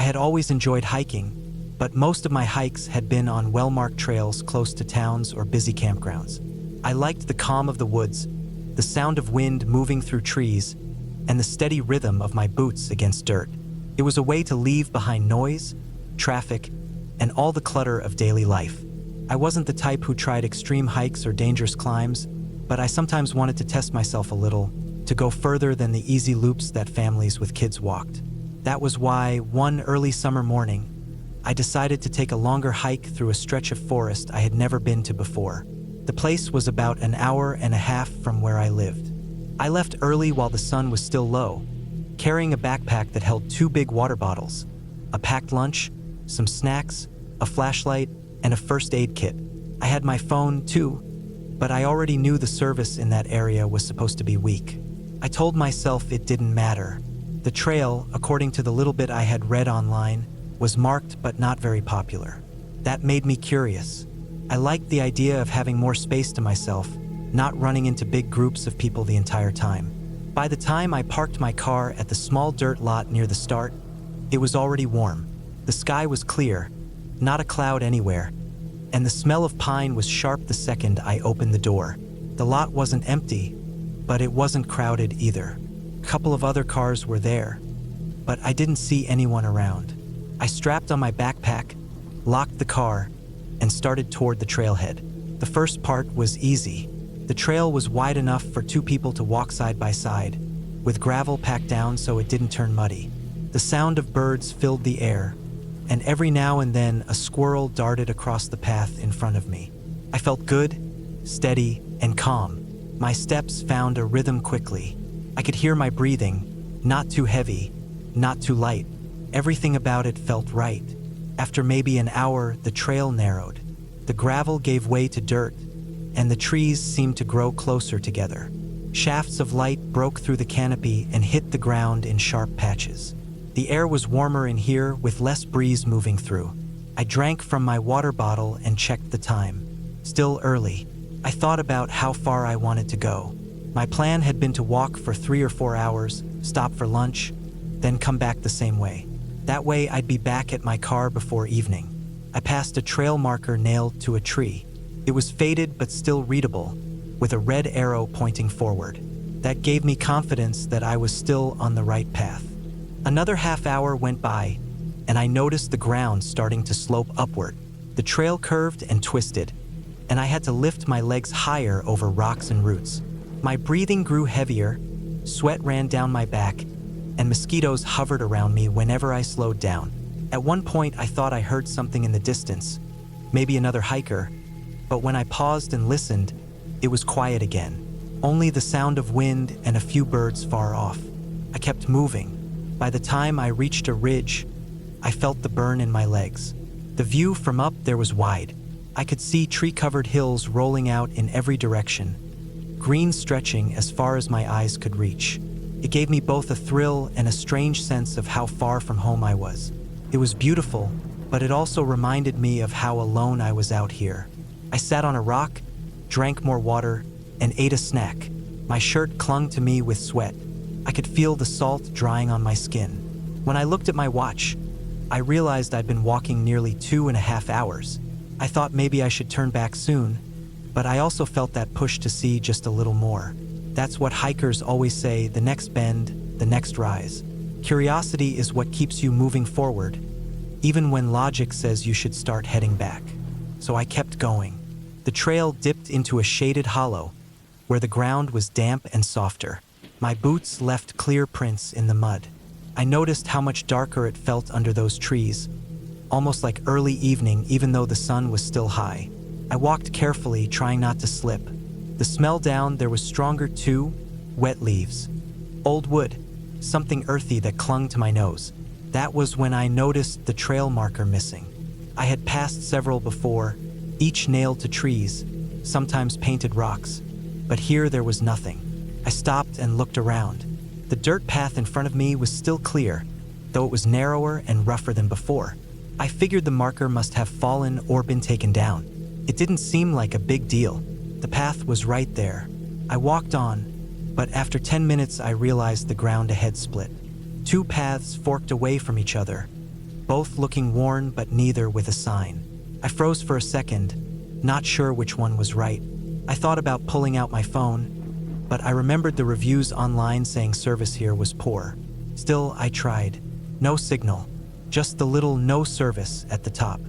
had always enjoyed hiking, but most of my hikes had been on well-marked trails close to towns or busy campgrounds. I liked the calm of the woods, the sound of wind moving through trees, and the steady rhythm of my boots against dirt. It was a way to leave behind noise, traffic, and all the clutter of daily life. I wasn't the type who tried extreme hikes or dangerous climbs, but I sometimes wanted to test myself a little, to go further than the easy loops that families with kids walked. That was why, one early summer morning, I decided to take a longer hike through a stretch of forest I had never been to before. The place was about an hour and a half from where I lived. I left early while the sun was still low, carrying a backpack that held 2 big water bottles, a packed lunch, some snacks, a flashlight, and a first aid kit. I had my phone too, but I already knew the service in that area was supposed to be weak. I told myself it didn't matter. The trail, according to the little bit I had read online, was marked but not very popular. That made me curious. I liked the idea of having more space to myself, not running into big groups of people the entire time. By the time I parked my car at the small dirt lot near the start, it was already warm. The sky was clear, not a cloud anywhere, and the smell of pine was sharp the second I opened the door. The lot wasn't empty, but it wasn't crowded either. A couple of other cars were there, but I didn't see anyone around. I strapped on my backpack, locked the car, and started toward the trailhead. The first part was easy. The trail was wide enough for 2 people to walk side by side, with gravel packed down so it didn't turn muddy. The sound of birds filled the air, and every now and then a squirrel darted across the path in front of me. I felt good, steady, and calm. My steps found a rhythm quickly. I could hear my breathing, not too heavy, not too light. Everything about it felt right. After maybe an hour, the trail narrowed. The gravel gave way to dirt, and the trees seemed to grow closer together. Shafts of light broke through the canopy and hit the ground in sharp patches. The air was warmer in here with less breeze moving through. I drank from my water bottle and checked the time. Still early. I thought about how far I wanted to go. My plan had been to walk for 3 or 4 hours, stop for lunch, then come back the same way. That way I'd be back at my car before evening. I passed a trail marker nailed to a tree. It was faded but still readable, with a red arrow pointing forward. That gave me confidence that I was still on the right path. Another half hour went by, and I noticed the ground starting to slope upward. The trail curved and twisted, and I had to lift my legs higher over rocks and roots. My breathing grew heavier, sweat ran down my back, and mosquitoes hovered around me whenever I slowed down. At one point, I thought I heard something in the distance, maybe another hiker, but when I paused and listened, it was quiet again. Only the sound of wind and a few birds far off. I kept moving. By the time I reached a ridge, I felt the burn in my legs. The view from up there was wide. I could see tree-covered hills rolling out in every direction, green stretching as far as my eyes could reach. It gave me both a thrill and a strange sense of how far from home I was. It was beautiful, but it also reminded me of how alone I was out here. I sat on a rock, drank more water, and ate a snack. My shirt clung to me with sweat. I could feel the salt drying on my skin. When I looked at my watch, I realized I'd been walking nearly 2.5 hours. I thought maybe I should turn back soon, but I also felt that push to see just a little more. That's what hikers always say, the next bend, the next rise. Curiosity is what keeps you moving forward, even when logic says you should start heading back. So I kept going. The trail dipped into a shaded hollow, where the ground was damp and softer. My boots left clear prints in the mud. I noticed how much darker it felt under those trees, almost like early evening even though the sun was still high. I walked carefully, trying not to slip. The smell down there was stronger too, wet leaves. Old wood, something earthy that clung to my nose. That was when I noticed the trail marker missing. I had passed several before, each nailed to trees, sometimes painted rocks, but here there was nothing. I stopped and looked around. The dirt path in front of me was still clear, though it was narrower and rougher than before. I figured the marker must have fallen or been taken down. It didn't seem like a big deal. The path was right there. I walked on, but after 10 minutes I realized the ground ahead split. 2 paths forked away from each other, both looking worn but neither with a sign. I froze for a second, not sure which one was right. I thought about pulling out my phone, but I remembered the reviews online saying service here was poor. Still, I tried. No signal, just the little "no service" at the top.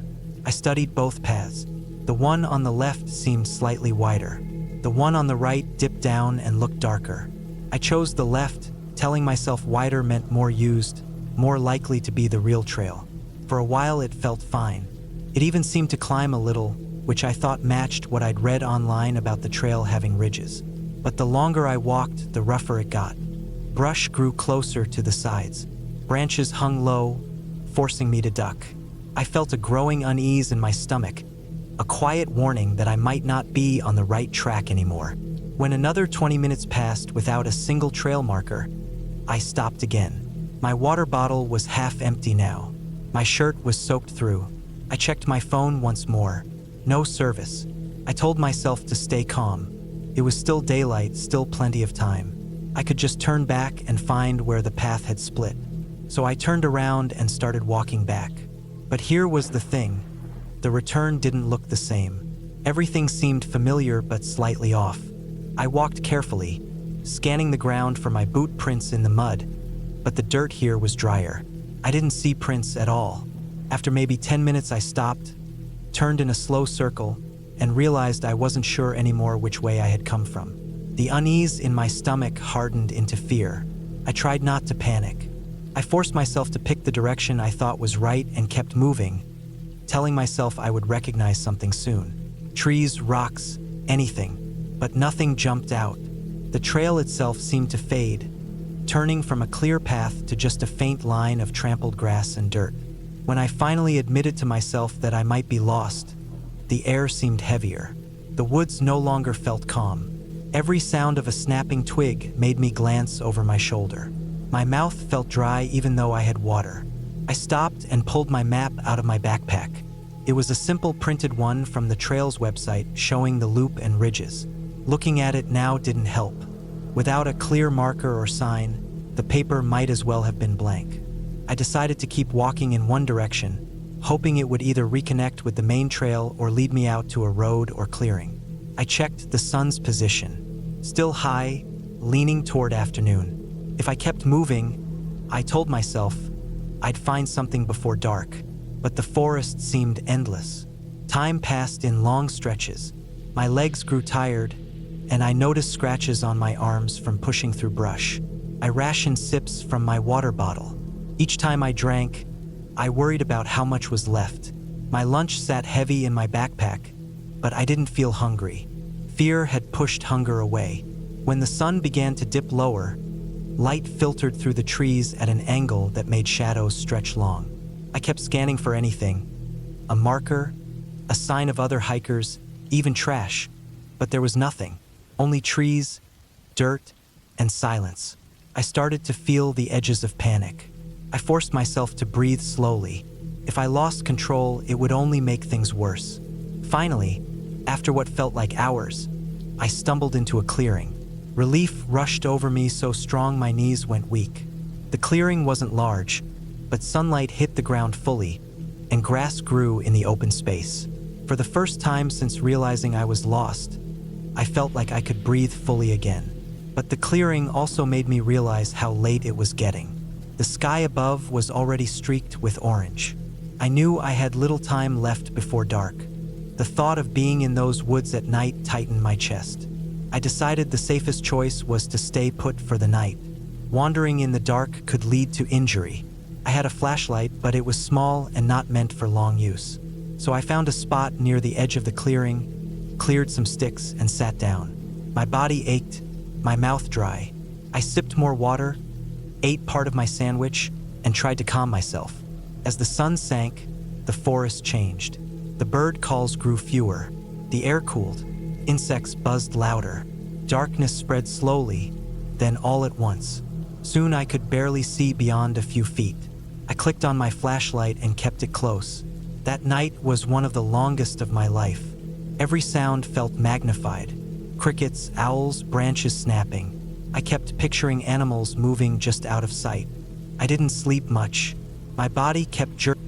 I studied both paths. The one on the left seemed slightly wider. The one on the right dipped down and looked darker. I chose the left, telling myself wider meant more used, more likely to be the real trail. For a while it felt fine. It even seemed to climb a little, which I thought matched what I'd read online about the trail having ridges. But the longer I walked, the rougher it got. Brush grew closer to the sides. Branches hung low, forcing me to duck. I felt a growing unease in my stomach, a quiet warning that I might not be on the right track anymore. When another 20 minutes passed without a single trail marker, I stopped again. My water bottle was half empty now. My shirt was soaked through. I checked my phone once more. No service. I told myself to stay calm. It was still daylight, still plenty of time. I could just turn back and find where the path had split. So I turned around and started walking back. But here was the thing. The return didn't look the same. Everything seemed familiar but slightly off. I walked carefully, scanning the ground for my boot prints in the mud, but the dirt here was drier. I didn't see prints at all. After maybe 10 minutes I stopped, turned in a slow circle, and realized I wasn't sure anymore which way I had come from. The unease in my stomach hardened into fear. I tried not to panic. I forced myself to pick the direction I thought was right and kept moving, telling myself I would recognize something soon. Trees, rocks, anything. But nothing jumped out. The trail itself seemed to fade, turning from a clear path to just a faint line of trampled grass and dirt. When I finally admitted to myself that I might be lost, the air seemed heavier. The woods no longer felt calm. Every sound of a snapping twig made me glance over my shoulder. My mouth felt dry even though I had water. I stopped and pulled my map out of my backpack. It was a simple printed one from the trail's website showing the loop and ridges. Looking at it now didn't help. Without a clear marker or sign, the paper might as well have been blank. I decided to keep walking in one direction, hoping it would either reconnect with the main trail or lead me out to a road or clearing. I checked the sun's position, still high, leaning toward afternoon. If I kept moving, I told myself I'd find something before dark, but the forest seemed endless. Time passed in long stretches. My legs grew tired, and I noticed scratches on my arms from pushing through brush. I rationed sips from my water bottle. Each time I drank, I worried about how much was left. My lunch sat heavy in my backpack, but I didn't feel hungry. Fear had pushed hunger away. When the sun began to dip lower, light filtered through the trees at an angle that made shadows stretch long. I kept scanning for anything, a marker, a sign of other hikers, even trash, but there was nothing. Only trees, dirt, and silence. I started to feel the edges of panic. I forced myself to breathe slowly. If I lost control, it would only make things worse. Finally, after what felt like hours, I stumbled into a clearing. Relief rushed over me so strong my knees went weak. The clearing wasn't large, but sunlight hit the ground fully, and grass grew in the open space. For the first time since realizing I was lost, I felt like I could breathe fully again. But the clearing also made me realize how late it was getting. The sky above was already streaked with orange. I knew I had little time left before dark. The thought of being in those woods at night tightened my chest. I decided the safest choice was to stay put for the night. Wandering in the dark could lead to injury. I had a flashlight, but it was small and not meant for long use. So I found a spot near the edge of the clearing, cleared some sticks, and sat down. My body ached, my mouth dry. I sipped more water, ate part of my sandwich, and tried to calm myself. As the sun sank, the forest changed. The bird calls grew fewer. The air cooled. Insects buzzed louder. Darkness spread slowly, then all at once. Soon I could barely see beyond a few feet. I clicked on my flashlight and kept it close. That night was one of the longest of my life. Every sound felt magnified. Crickets, owls, branches snapping. I kept picturing animals moving just out of sight. I didn't sleep much. My body kept jerking.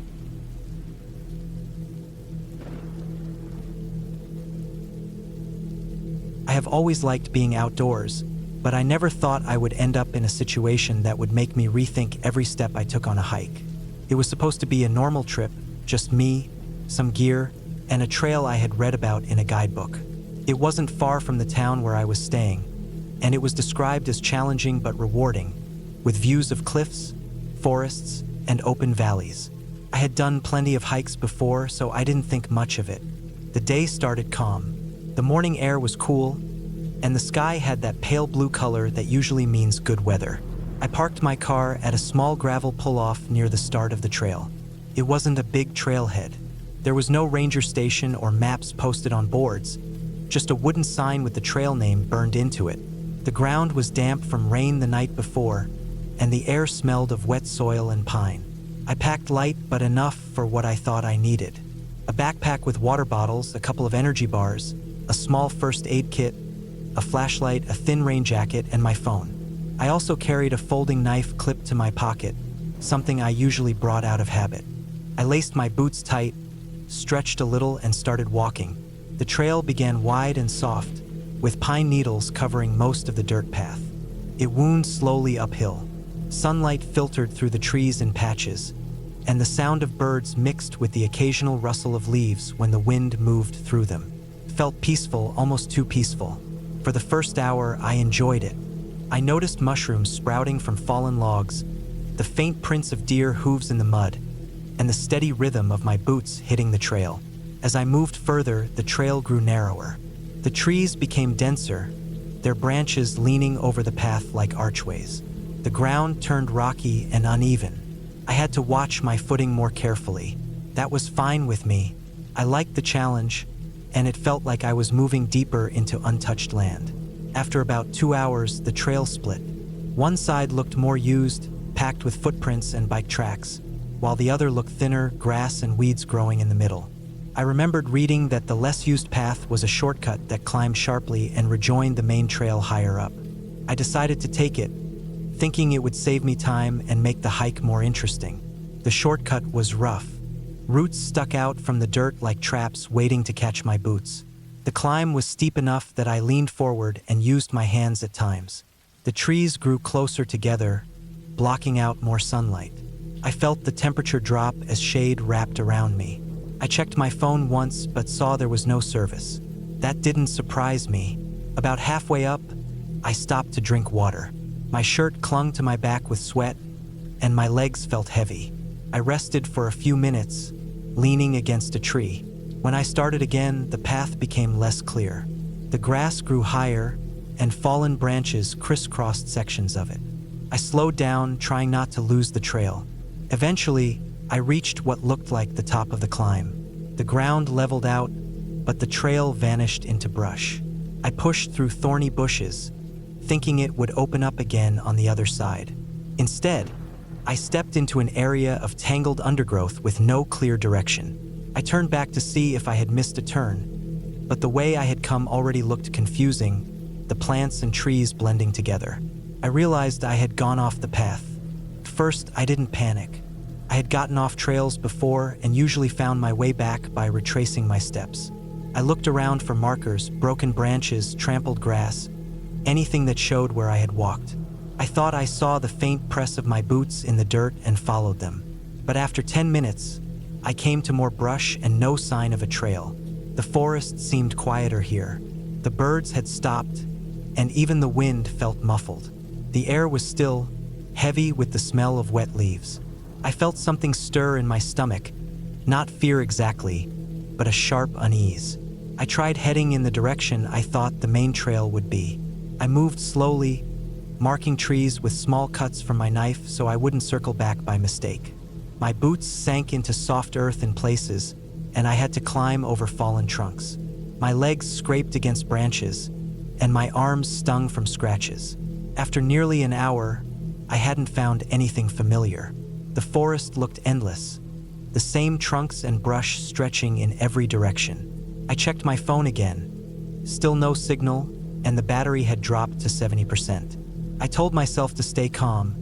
I have always liked being outdoors, but I never thought I would end up in a situation that would make me rethink every step I took on a hike. It was supposed to be a normal trip, just me, some gear, and a trail I had read about in a guidebook. It wasn't far from the town where I was staying, and it was described as challenging but rewarding, with views of cliffs, forests, and open valleys. I had done plenty of hikes before, so I didn't think much of it. The day started calm. The morning air was cool, and the sky had that pale blue color that usually means good weather. I parked my car at a small gravel pull-off near the start of the trail. It wasn't a big trailhead. There was no ranger station or maps posted on boards, just a wooden sign with the trail name burned into it. The ground was damp from rain the night before, and the air smelled of wet soil and pine. I packed light but enough for what I thought I needed. A backpack with water bottles, a couple of energy bars, a small first aid kit, a flashlight, a thin rain jacket, and my phone. I also carried a folding knife clipped to my pocket, something I usually brought out of habit. I laced my boots tight, stretched a little, and started walking. The trail began wide and soft, with pine needles covering most of the dirt path. It wound slowly uphill. Sunlight filtered through the trees in patches, and the sound of birds mixed with the occasional rustle of leaves when the wind moved through them. It felt peaceful, almost too peaceful. For the first hour, I enjoyed it. I noticed mushrooms sprouting from fallen logs, the faint prints of deer hooves in the mud, and the steady rhythm of my boots hitting the trail. As I moved further, the trail grew narrower. The trees became denser, their branches leaning over the path like archways. The ground turned rocky and uneven. I had to watch my footing more carefully. That was fine with me. I liked the challenge, and it felt like I was moving deeper into untouched land. After about 2 hours, the trail split. One side looked more used, packed with footprints and bike tracks, while the other looked thinner, grass and weeds growing in the middle. I remembered reading that the less used path was a shortcut that climbed sharply and rejoined the main trail higher up. I decided to take it, thinking it would save me time and make the hike more interesting. The shortcut was rough. Roots stuck out from the dirt like traps waiting to catch my boots. The climb was steep enough that I leaned forward and used my hands at times. The trees grew closer together, blocking out more sunlight. I felt the temperature drop as shade wrapped around me. I checked my phone once but saw there was no service. That didn't surprise me. About halfway up, I stopped to drink water. My shirt clung to my back with sweat, and my legs felt heavy. I rested for a few minutes, leaning against a tree. When I started again, the path became less clear. The grass grew higher, and fallen branches crisscrossed sections of it. I slowed down, trying not to lose the trail. Eventually, I reached what looked like the top of the climb. The ground leveled out, but the trail vanished into brush. I pushed through thorny bushes, thinking it would open up again on the other side. Instead, I stepped into an area of tangled undergrowth with no clear direction. I turned back to see if I had missed a turn, but the way I had come already looked confusing, the plants and trees blending together. I realized I had gone off the path. At first, I didn't panic. I had gotten off trails before and usually found my way back by retracing my steps. I looked around for markers, broken branches, trampled grass, anything that showed where I had walked. I thought I saw the faint press of my boots in the dirt and followed them. But after 10 minutes, I came to more brush and no sign of a trail. The forest seemed quieter here. The birds had stopped, and even the wind felt muffled. The air was still, heavy with the smell of wet leaves. I felt something stir in my stomach, not fear exactly, but a sharp unease. I tried heading in the direction I thought the main trail would be. I moved slowly, marking trees with small cuts from my knife so I wouldn't circle back by mistake. My boots sank into soft earth in places, and I had to climb over fallen trunks. My legs scraped against branches, and my arms stung from scratches. After nearly an hour, I hadn't found anything familiar. The forest looked endless, the same trunks and brush stretching in every direction. I checked my phone again. Still no signal, and the battery had dropped to 70%. I told myself to stay calm,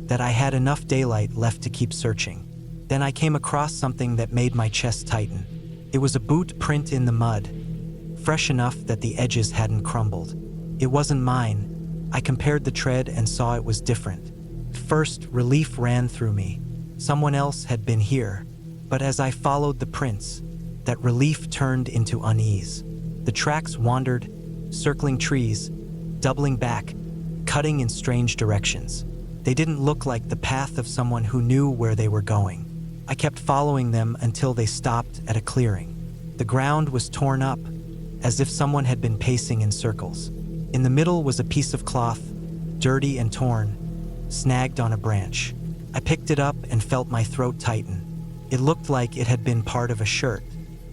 that I had enough daylight left to keep searching. Then I came across something that made my chest tighten. It was a boot print in the mud, fresh enough that the edges hadn't crumbled. It wasn't mine. I compared the tread and saw it was different. First, relief ran through me. Someone else had been here. But as I followed the prints, that relief turned into unease. The tracks wandered, circling trees, doubling back, cutting in strange directions. They didn't look like the path of someone who knew where they were going. I kept following them until they stopped at a clearing. The ground was torn up, as if someone had been pacing in circles. In the middle was a piece of cloth, dirty and torn, snagged on a branch. I picked it up and felt my throat tighten. It looked like it had been part of a shirt.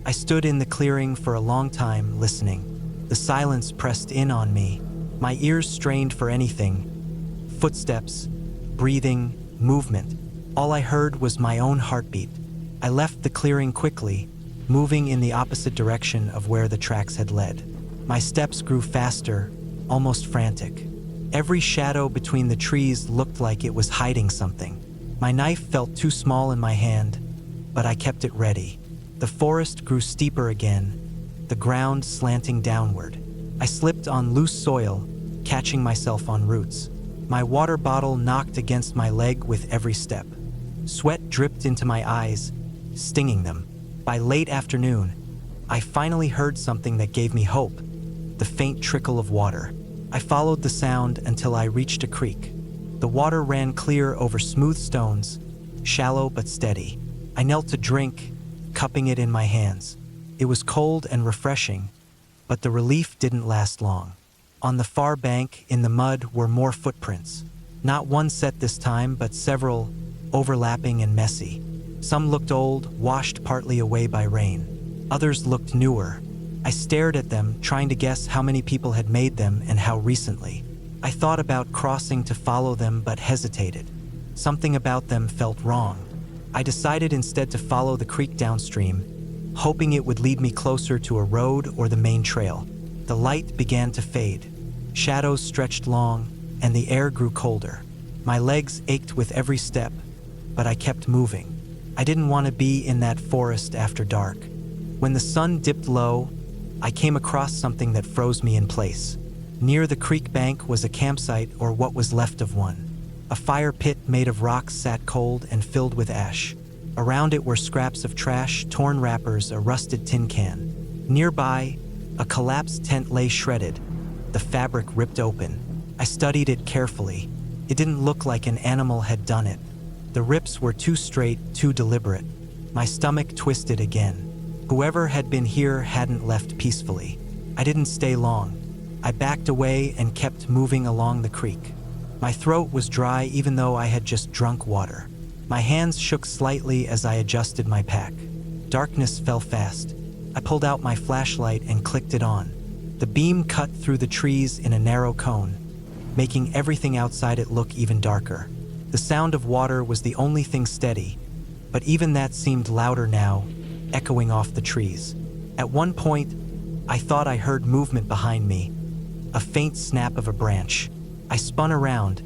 I stood in the clearing for a long time, listening. The silence pressed in on me. My ears strained for anything. Footsteps, breathing, movement. All I heard was my own heartbeat. I left the clearing quickly, moving in the opposite direction of where the tracks had led. My steps grew faster, almost frantic. Every shadow between the trees looked like it was hiding something. My knife felt too small in my hand, but I kept it ready. The forest grew steeper again, the ground slanting downward. I slipped on loose soil, catching myself on roots. My water bottle knocked against my leg with every step. Sweat dripped into my eyes, stinging them. By late afternoon, I finally heard something that gave me hope, the faint trickle of water. I followed the sound until I reached a creek. The water ran clear over smooth stones, shallow but steady. I knelt to drink, cupping it in my hands. It was cold and refreshing, but the relief didn't last long. On the far bank, in the mud, were more footprints. Not one set this time, but several, overlapping and messy. Some looked old, washed partly away by rain. Others looked newer. I stared at them, trying to guess how many people had made them and how recently. I thought about crossing to follow them, but hesitated. Something about them felt wrong. I decided instead to follow the creek downstream, hoping it would lead me closer to a road or the main trail. The light began to fade. Shadows stretched long, and the air grew colder. My legs ached with every step, but I kept moving. I didn't want to be in that forest after dark. When the sun dipped low, I came across something that froze me in place. Near the creek bank was a campsite, or what was left of one. A fire pit made of rocks sat cold and filled with ash. Around it were scraps of trash, torn wrappers, a rusted tin can. Nearby, a collapsed tent lay shredded, the fabric ripped open. I studied it carefully. It didn't look like an animal had done it. The rips were too straight, too deliberate. My stomach twisted again. Whoever had been here hadn't left peacefully. I didn't stay long. I backed away and kept moving along the creek. My throat was dry even though I had just drunk water. My hands shook slightly as I adjusted my pack. Darkness fell fast. I pulled out my flashlight and clicked it on. The beam cut through the trees in a narrow cone, making everything outside it look even darker. The sound of water was the only thing steady, but even that seemed louder now, echoing off the trees. At one point, I thought I heard movement behind me, a faint snap of a branch. I spun around,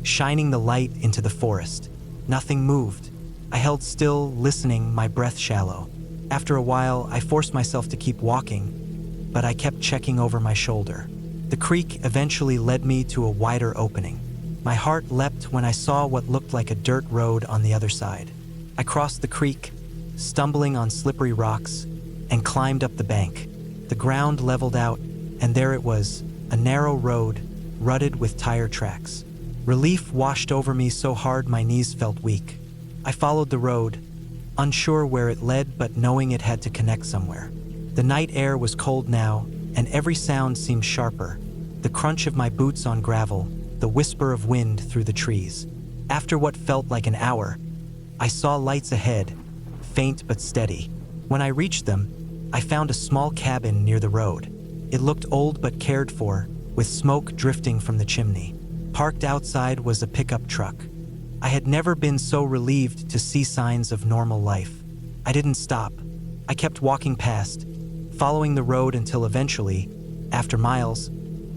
shining the light into the forest. Nothing moved. I held still, listening, my breath shallow. After a while, I forced myself to keep walking, but I kept checking over my shoulder. The creek eventually led me to a wider opening. My heart leapt when I saw what looked like a dirt road on the other side. I crossed the creek, stumbling on slippery rocks, and climbed up the bank. The ground leveled out, and there it was, a narrow road, rutted with tire tracks. Relief washed over me so hard my knees felt weak. I followed the road, unsure where it led but knowing it had to connect somewhere. The night air was cold now, and every sound seemed sharper. The crunch of my boots on gravel, the whisper of wind through the trees. After what felt like an hour, I saw lights ahead, faint but steady. When I reached them, I found a small cabin near the road. It looked old but cared for, with smoke drifting from the chimney. Parked outside was a pickup truck. I had never been so relieved to see signs of normal life. I didn't stop. I kept walking past, following the road until eventually, after miles,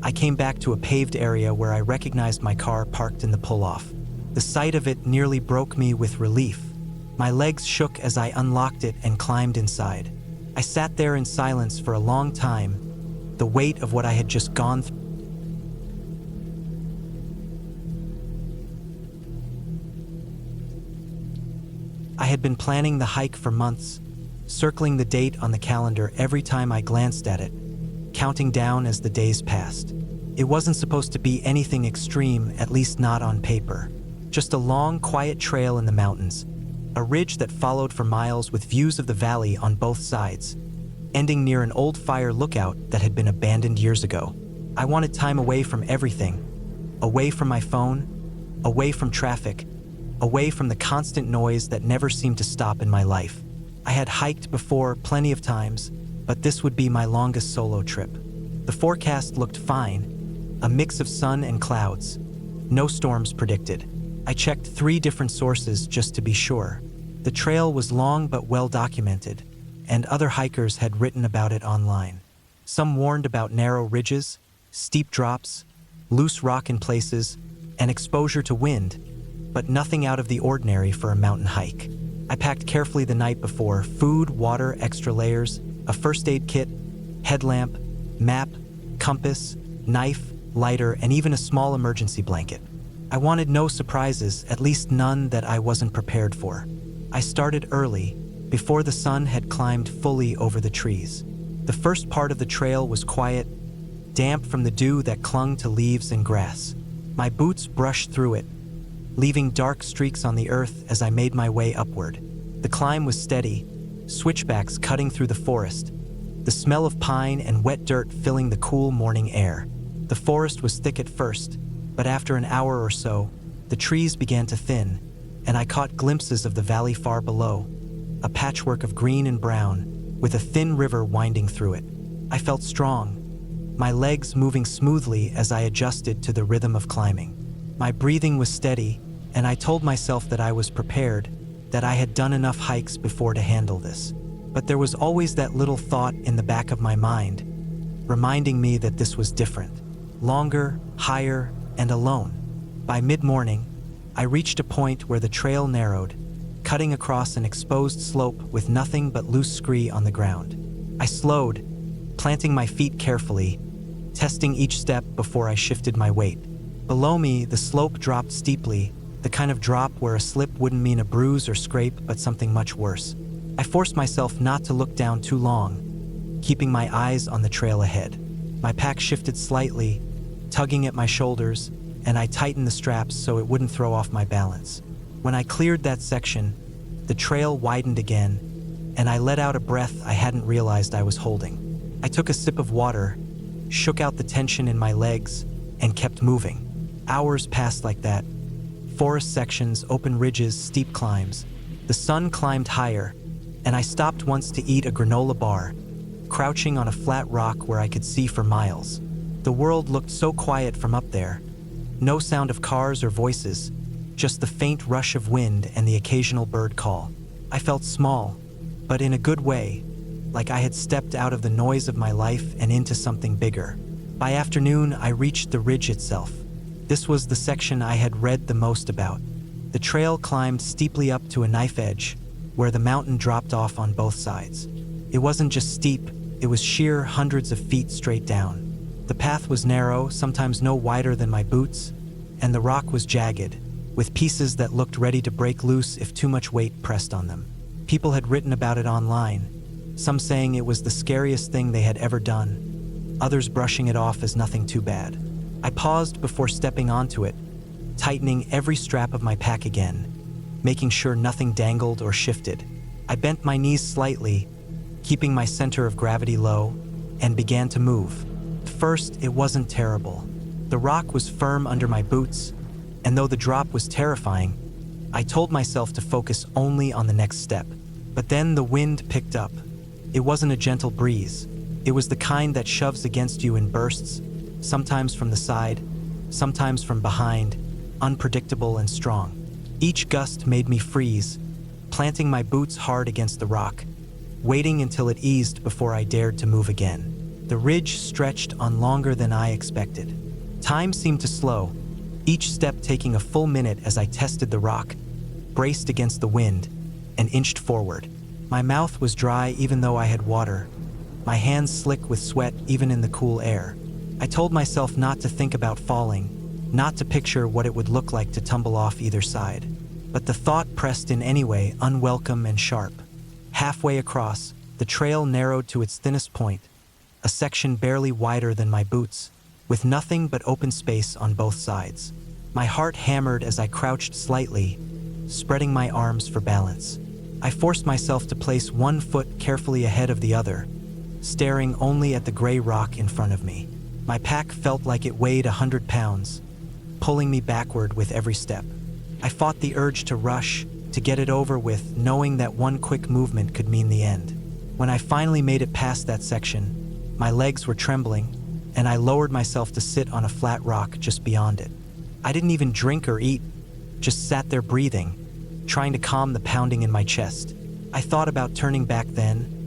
I came back to a paved area where I recognized my car parked in the pull-off. The sight of it nearly broke me with relief. My legs shook as I unlocked it and climbed inside. I sat there in silence for a long time, the weight of what I had just gone through. I had been planning the hike for months, circling the date on the calendar every time I glanced at it, counting down as the days passed. It wasn't supposed to be anything extreme, at least not on paper. Just a long, quiet trail in the mountains, a ridge that followed for miles with views of the valley on both sides, ending near an old fire lookout that had been abandoned years ago. I wanted time away from everything, away from my phone, away from traffic, away from the constant noise that never seemed to stop in my life. I had hiked before plenty of times, but this would be my longest solo trip. The forecast looked fine, a mix of sun and clouds. No storms predicted. I checked 3 different sources just to be sure. The trail was long but well documented, and other hikers had written about it online. Some warned about narrow ridges, steep drops, loose rock in places, and exposure to wind, but nothing out of the ordinary for a mountain hike. I packed carefully the night before: food, water, extra layers, a first aid kit, headlamp, map, compass, knife, lighter, and even a small emergency blanket. I wanted no surprises, at least none that I wasn't prepared for. I started early, before the sun had climbed fully over the trees. The first part of the trail was quiet, damp from the dew that clung to leaves and grass. My boots brushed through it, leaving dark streaks on the earth as I made my way upward. The climb was steady, switchbacks cutting through the forest, the smell of pine and wet dirt filling the cool morning air. The forest was thick at first, but after an hour or so, the trees began to thin, and I caught glimpses of the valley far below, a patchwork of green and brown, with a thin river winding through it. I felt strong, my legs moving smoothly as I adjusted to the rhythm of climbing. My breathing was steady, and I told myself that I was prepared, that I had done enough hikes before to handle this. But there was always that little thought in the back of my mind, reminding me that this was different. Longer, higher, and alone. By mid-morning, I reached a point where the trail narrowed, cutting across an exposed slope with nothing but loose scree on the ground. I slowed, planting my feet carefully, testing each step before I shifted my weight. Below me, the slope dropped steeply, the kind of drop where a slip wouldn't mean a bruise or scrape, but something much worse. I forced myself not to look down too long, keeping my eyes on the trail ahead. My pack shifted slightly, tugging at my shoulders, and I tightened the straps so it wouldn't throw off my balance. When I cleared that section, the trail widened again, and I let out a breath I hadn't realized I was holding. I took a sip of water, shook out the tension in my legs, and kept moving. Hours passed like that. Forest sections, open ridges, steep climbs. The sun climbed higher, and I stopped once to eat a granola bar, crouching on a flat rock where I could see for miles. The world looked so quiet from up there. No sound of cars or voices, just the faint rush of wind and the occasional bird call. I felt small, but in a good way, like I had stepped out of the noise of my life and into something bigger. By afternoon, I reached the ridge itself. This was the section I had read the most about. The trail climbed steeply up to a knife edge, where the mountain dropped off on both sides. It wasn't just steep, it was sheer, hundreds of feet straight down. The path was narrow, sometimes no wider than my boots, and the rock was jagged, with pieces that looked ready to break loose if too much weight pressed on them. People had written about it online, some saying it was the scariest thing they had ever done, others brushing it off as nothing too bad. I paused before stepping onto it, tightening every strap of my pack again, making sure nothing dangled or shifted. I bent my knees slightly, keeping my center of gravity low, and began to move. At first, it wasn't terrible. The rock was firm under my boots, and though the drop was terrifying, I told myself to focus only on the next step. But then the wind picked up. It wasn't a gentle breeze. It was the kind that shoves against you in bursts, sometimes from the side, sometimes from behind, unpredictable and strong. Each gust made me freeze, planting my boots hard against the rock, waiting until it eased before I dared to move again. The ridge stretched on longer than I expected. Time seemed to slow, each step taking a full minute as I tested the rock, braced against the wind, and inched forward. My mouth was dry even though I had water, my hands slick with sweat even in the cool air. I told myself not to think about falling, not to picture what it would look like to tumble off either side. But the thought pressed in anyway, unwelcome and sharp. Halfway across, the trail narrowed to its thinnest point, a section barely wider than my boots, with nothing but open space on both sides. My heart hammered as I crouched slightly, spreading my arms for balance. I forced myself to place one foot carefully ahead of the other, staring only at the gray rock in front of me. My pack felt like it weighed 100 pounds, pulling me backward with every step. I fought the urge to rush, to get it over with, knowing that one quick movement could mean the end. When I finally made it past that section, my legs were trembling, and I lowered myself to sit on a flat rock just beyond it. I didn't even drink or eat, just sat there breathing, trying to calm the pounding in my chest. I thought about turning back then,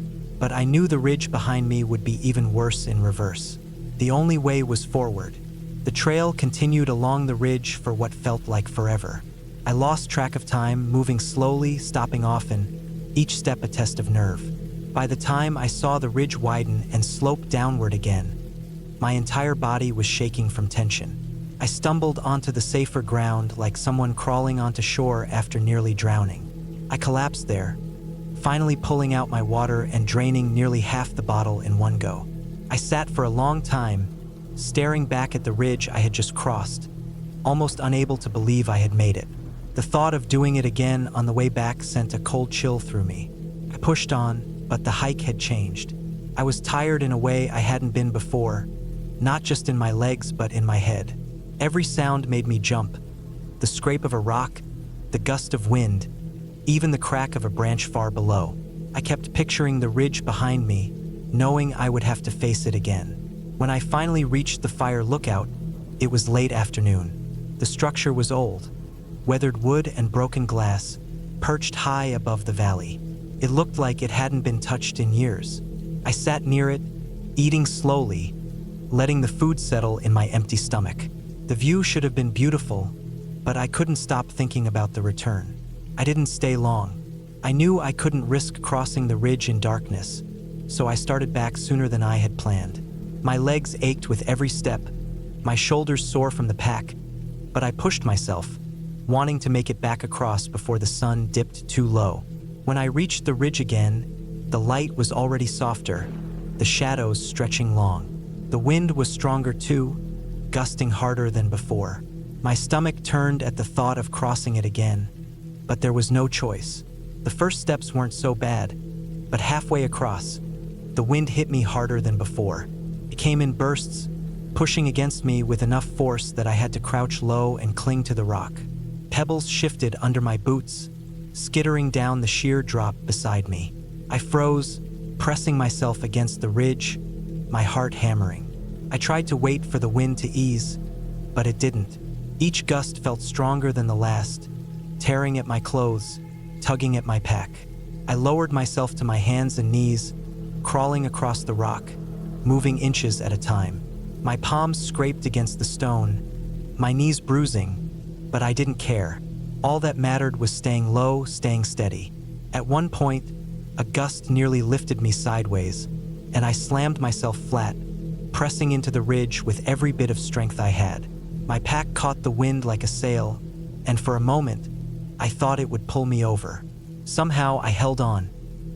but I knew the ridge behind me would be even worse in reverse. The only way was forward. The trail continued along the ridge for what felt like forever. I lost track of time, moving slowly, stopping often, each step a test of nerve. By the time I saw the ridge widen and slope downward again, my entire body was shaking from tension. I stumbled onto the safer ground like someone crawling onto shore after nearly drowning. I collapsed there, finally pulling out my water and draining nearly half the bottle in one go. I sat for a long time, staring back at the ridge I had just crossed, almost unable to believe I had made it. The thought of doing it again on the way back sent a cold chill through me. I pushed on, but the hike had changed. I was tired in a way I hadn't been before, not just in my legs but in my head. Every sound made me jump. The scrape of a rock, the gust of wind, even the crack of a branch far below. I kept picturing the ridge behind me, knowing I would have to face it again. When I finally reached the fire lookout, it was late afternoon. The structure was old, weathered wood and broken glass, perched high above the valley. It looked like it hadn't been touched in years. I sat near it, eating slowly, letting the food settle in my empty stomach. The view should have been beautiful, but I couldn't stop thinking about the return. I didn't stay long. I knew I couldn't risk crossing the ridge in darkness, so I started back sooner than I had planned. My legs ached with every step, my shoulders sore from the pack, but I pushed myself, wanting to make it back across before the sun dipped too low. When I reached the ridge again, the light was already softer, the shadows stretching long. The wind was stronger too, gusting harder than before. My stomach turned at the thought of crossing it again, but there was no choice. The first steps weren't so bad, but halfway across, the wind hit me harder than before. It came in bursts, pushing against me with enough force that I had to crouch low and cling to the rock. Pebbles shifted under my boots, skittering down the sheer drop beside me. I froze, pressing myself against the ridge, my heart hammering. I tried to wait for the wind to ease, but it didn't. Each gust felt stronger than the last, tearing at my clothes, tugging at my pack. I lowered myself to my hands and knees, crawling across the rock, moving inches at a time. My palms scraped against the stone, my knees bruising, but I didn't care. All that mattered was staying low, staying steady. At one point, a gust nearly lifted me sideways, and I slammed myself flat, pressing into the ridge with every bit of strength I had. My pack caught the wind like a sail, and for a moment, I thought it would pull me over. Somehow I held on,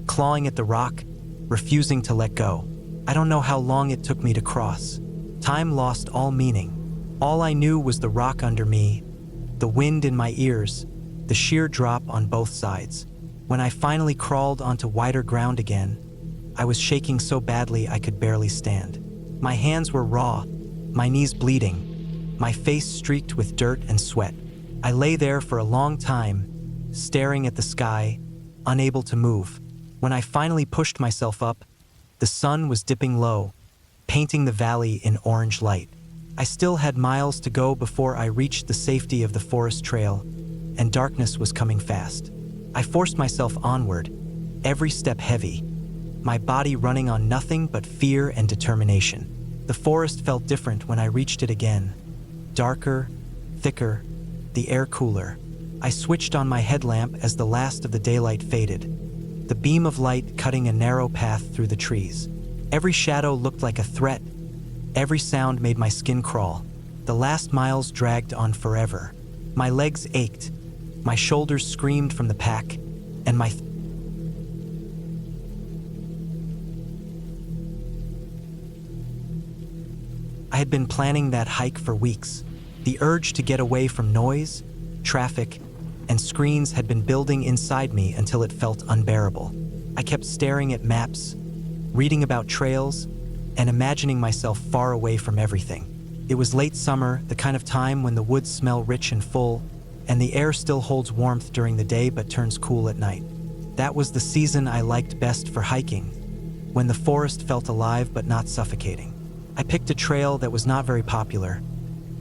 clawing at the rock, refusing to let go. I don't know how long it took me to cross. Time lost all meaning. All I knew was the rock under me, the wind in my ears, the sheer drop on both sides. When I finally crawled onto wider ground again, I was shaking so badly I could barely stand. My hands were raw, my knees bleeding, my face streaked with dirt and sweat. I lay there for a long time, staring at the sky, unable to move. When I finally pushed myself up, the sun was dipping low, painting the valley in orange light. I still had miles to go before I reached the safety of the forest trail, and darkness was coming fast. I forced myself onward, every step heavy, my body running on nothing but fear and determination. The forest felt different when I reached it again. Darker, thicker, the air cooler. I switched on my headlamp as the last of the daylight faded, the beam of light cutting a narrow path through the trees. Every shadow looked like a threat. Every sound made my skin crawl. The last miles dragged on forever. My legs ached. My shoulders screamed from the pack, and I had been planning that hike for weeks. The urge to get away from noise, traffic, and screens had been building inside me until it felt unbearable. I kept staring at maps, reading about trails, and imagining myself far away from everything. It was late summer, the kind of time when the woods smell rich and full, and the air still holds warmth during the day but turns cool at night. That was the season I liked best for hiking, when the forest felt alive but not suffocating. I picked a trail that was not very popular,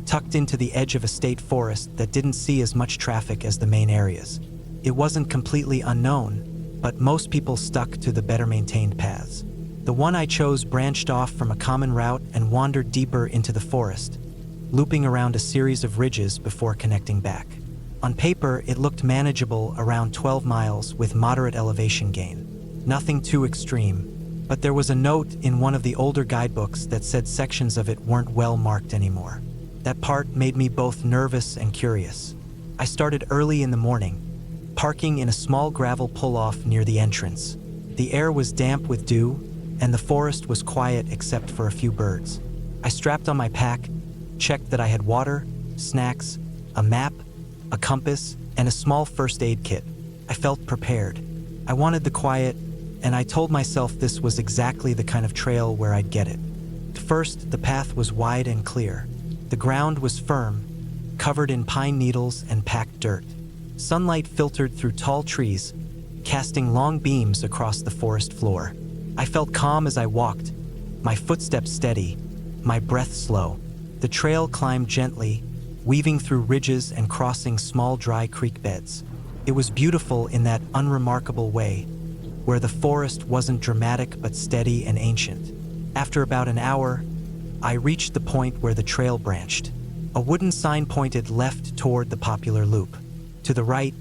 tucked into the edge of a state forest that didn't see as much traffic as the main areas. It wasn't completely unknown, but most people stuck to the better-maintained paths. The one I chose branched off from a common route and wandered deeper into the forest, looping around a series of ridges before connecting back. On paper, it looked manageable, around 12 miles with moderate elevation gain. Nothing too extreme, but there was a note in one of the older guidebooks that said sections of it weren't well marked anymore. That part made me both nervous and curious. I started early in the morning, parking in a small gravel pull-off near the entrance. The air was damp with dew, and the forest was quiet except for a few birds. I strapped on my pack, checked that I had water, snacks, a map, a compass, and a small first aid kit. I felt prepared. I wanted the quiet, and I told myself this was exactly the kind of trail where I'd get it. First, the path was wide and clear. The ground was firm, covered in pine needles and packed dirt. Sunlight filtered through tall trees, casting long beams across the forest floor. I felt calm as I walked, my footsteps steady, my breath slow. The trail climbed gently, weaving through ridges and crossing small dry creek beds. It was beautiful in that unremarkable way, where the forest wasn't dramatic but steady and ancient. After about an hour, I reached the point where the trail branched. A wooden sign pointed left toward the popular loop. To the right,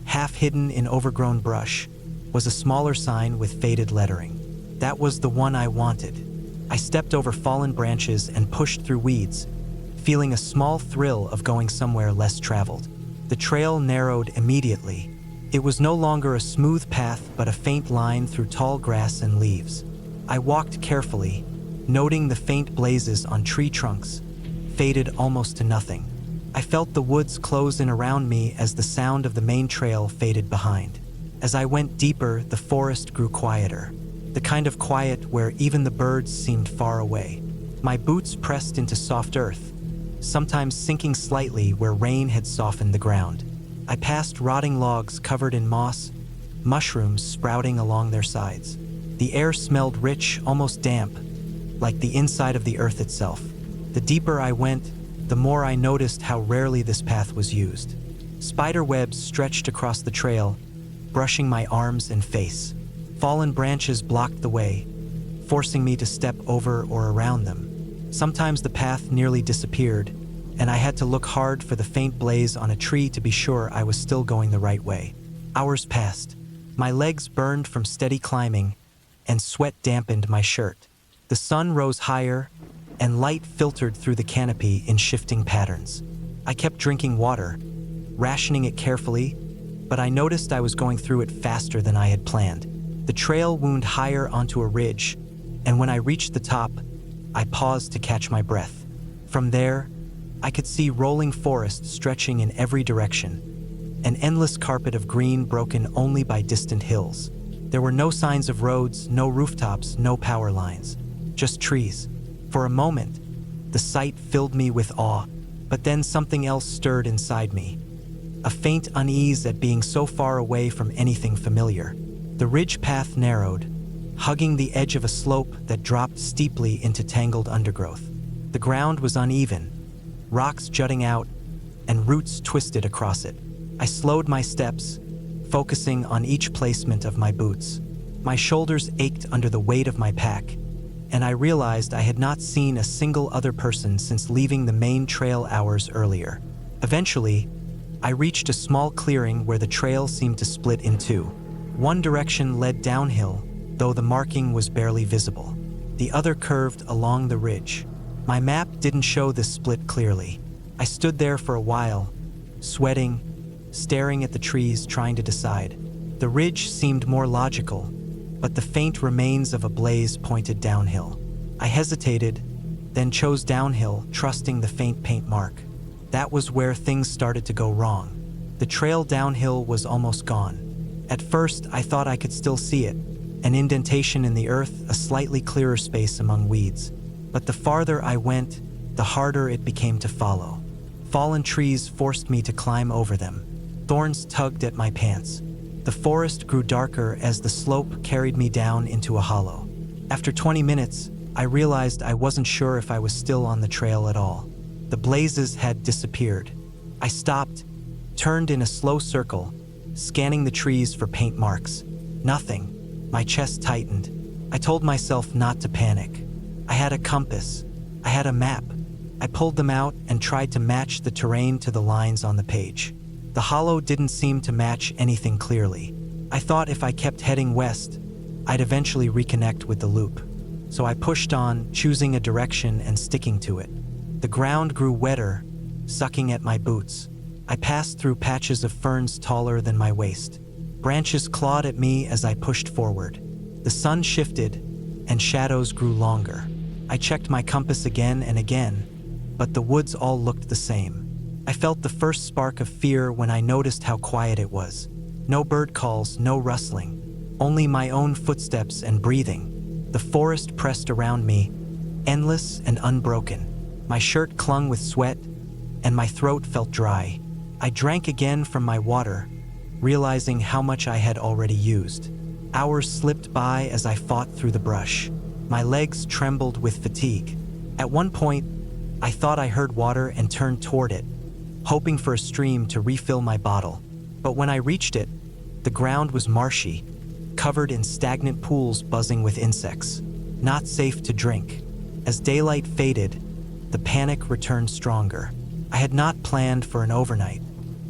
half hidden in overgrown brush, was a smaller sign with faded lettering. That was the one I wanted. I stepped over fallen branches and pushed through weeds, feeling a small thrill of going somewhere less traveled. The trail narrowed immediately. It was no longer a smooth path but a faint line through tall grass and leaves. I walked carefully, noting the faint blazes on tree trunks, faded almost to nothing. I felt the woods close in around me as the sound of the main trail faded behind. As I went deeper, the forest grew quieter. The kind of quiet where even the birds seemed far away. My boots pressed into soft earth, sometimes sinking slightly where rain had softened the ground. I passed rotting logs covered in moss, mushrooms sprouting along their sides. The air smelled rich, almost damp, like the inside of the earth itself. The deeper I went, the more I noticed how rarely this path was used. Spider webs stretched across the trail, brushing my arms and face. Fallen branches blocked the way, forcing me to step over or around them. Sometimes the path nearly disappeared, and I had to look hard for the faint blaze on a tree to be sure I was still going the right way. Hours passed. My legs burned from steady climbing, and sweat dampened my shirt. The sun rose higher, and light filtered through the canopy in shifting patterns. I kept drinking water, rationing it carefully, but I noticed I was going through it faster than I had planned. The trail wound higher onto a ridge, and when I reached the top, I paused to catch my breath. From there, I could see rolling forest stretching in every direction, an endless carpet of green broken only by distant hills. There were no signs of roads, no rooftops, no power lines, just trees. For a moment, the sight filled me with awe, but then something else stirred inside me. A faint unease at being so far away from anything familiar. The ridge path narrowed, hugging the edge of a slope that dropped steeply into tangled undergrowth. The ground was uneven, rocks jutting out, and roots twisted across it. I slowed my steps, focusing on each placement of my boots. My shoulders ached under the weight of my pack, and I realized I had not seen a single other person since leaving the main trail hours earlier. Eventually, I reached a small clearing where the trail seemed to split in two. One direction led downhill, though the marking was barely visible. The other curved along the ridge. My map didn't show this split clearly. I stood there for a while, sweating, staring at the trees, trying to decide. The ridge seemed more logical, but the faint remains of a blaze pointed downhill. I hesitated, then chose downhill, trusting the faint paint mark. That was where things started to go wrong. The trail downhill was almost gone. At first, I thought I could still see it, an indentation in the earth, a slightly clearer space among weeds. But the farther I went, the harder it became to follow. Fallen trees forced me to climb over them. Thorns tugged at my pants. The forest grew darker as the slope carried me down into a hollow. After 20 minutes, I realized I wasn't sure if I was still on the trail at all. The blazes had disappeared. I stopped, turned in a slow circle, scanning the trees for paint marks. Nothing. My chest tightened. I told myself not to panic. I had a compass. I had a map. I pulled them out and tried to match the terrain to the lines on the page. The hollow didn't seem to match anything clearly. I thought if I kept heading west, I'd eventually reconnect with the loop. So I pushed on, choosing a direction and sticking to it. The ground grew wetter, sucking at my boots. I passed through patches of ferns taller than my waist. Branches clawed at me as I pushed forward. The sun shifted, and shadows grew longer. I checked my compass again and again, but the woods all looked the same. I felt the first spark of fear when I noticed how quiet it was. No bird calls, no rustling, only my own footsteps and breathing. The forest pressed around me, endless and unbroken. My shirt clung with sweat, and my throat felt dry. I drank again from my water, realizing how much I had already used. Hours slipped by as I fought through the brush. My legs trembled with fatigue. At one point, I thought I heard water and turned toward it, hoping for a stream to refill my bottle. But when I reached it, the ground was marshy, covered in stagnant pools buzzing with insects. Not safe to drink. As daylight faded, the panic returned stronger. I had not planned for an overnight.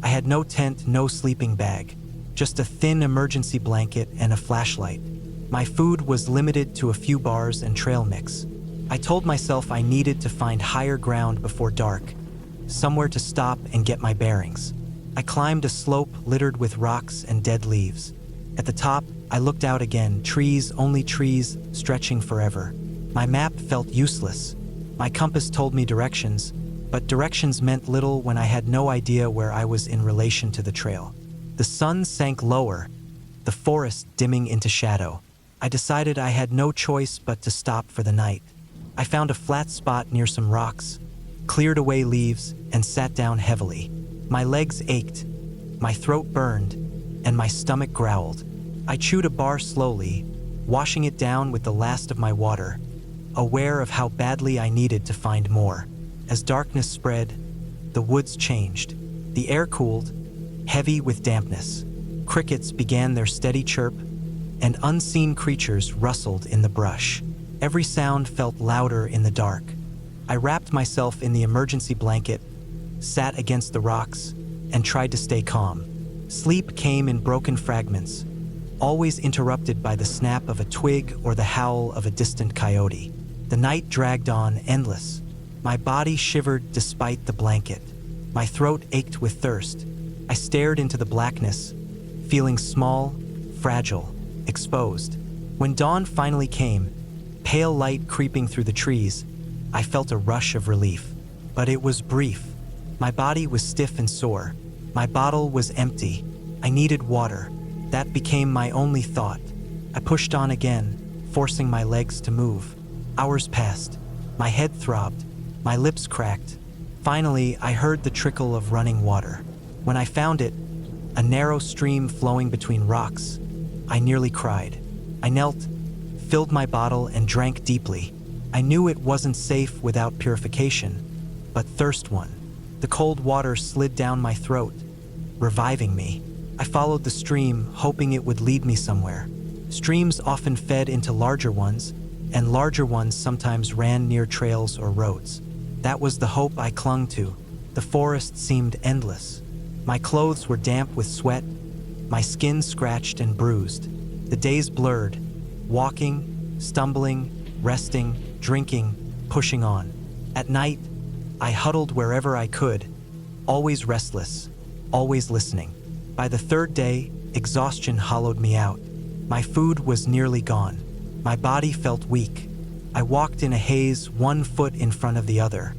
I had no tent, no sleeping bag, just a thin emergency blanket and a flashlight. My food was limited to a few bars and trail mix. I told myself I needed to find higher ground before dark, somewhere to stop and get my bearings. I climbed a slope littered with rocks and dead leaves. At the top, I looked out again, trees, only trees, stretching forever. My map felt useless. My compass told me directions, but directions meant little when I had no idea where I was in relation to the trail. The sun sank lower, the forest dimming into shadow. I decided I had no choice but to stop for the night. I found a flat spot near some rocks, cleared away leaves, and sat down heavily. My legs ached, my throat burned, and my stomach growled. I chewed a bar slowly, washing it down with the last of my water, aware of how badly I needed to find more. As darkness spread, the woods changed. The air cooled, heavy with dampness. Crickets began their steady chirp, and unseen creatures rustled in the brush. Every sound felt louder in the dark. I wrapped myself in the emergency blanket, sat against the rocks, and tried to stay calm. Sleep came in broken fragments, always interrupted by the snap of a twig or the howl of a distant coyote. The night dragged on, endless. My body shivered despite the blanket. My throat ached with thirst. I stared into the blackness, feeling small, fragile, exposed. When dawn finally came, pale light creeping through the trees, I felt a rush of relief. But it was brief. My body was stiff and sore. My bottle was empty. I needed water. That became my only thought. I pushed on again, forcing my legs to move. Hours passed. My head throbbed. My lips cracked. Finally, I heard the trickle of running water. When I found it, a narrow stream flowing between rocks, I nearly cried. I knelt, filled my bottle, and drank deeply. I knew it wasn't safe without purification, but thirst won. The cold water slid down my throat, reviving me. I followed the stream, hoping it would lead me somewhere. Streams often fed into larger ones, and larger ones sometimes ran near trails or roads. That was the hope I clung to. The forest seemed endless. My clothes were damp with sweat, my skin scratched and bruised. The days blurred, walking, stumbling, resting, drinking, pushing on. At night, I huddled wherever I could, always restless, always listening. By the third day, exhaustion hollowed me out. My food was nearly gone. My body felt weak. I walked in a haze, one foot in front of the other.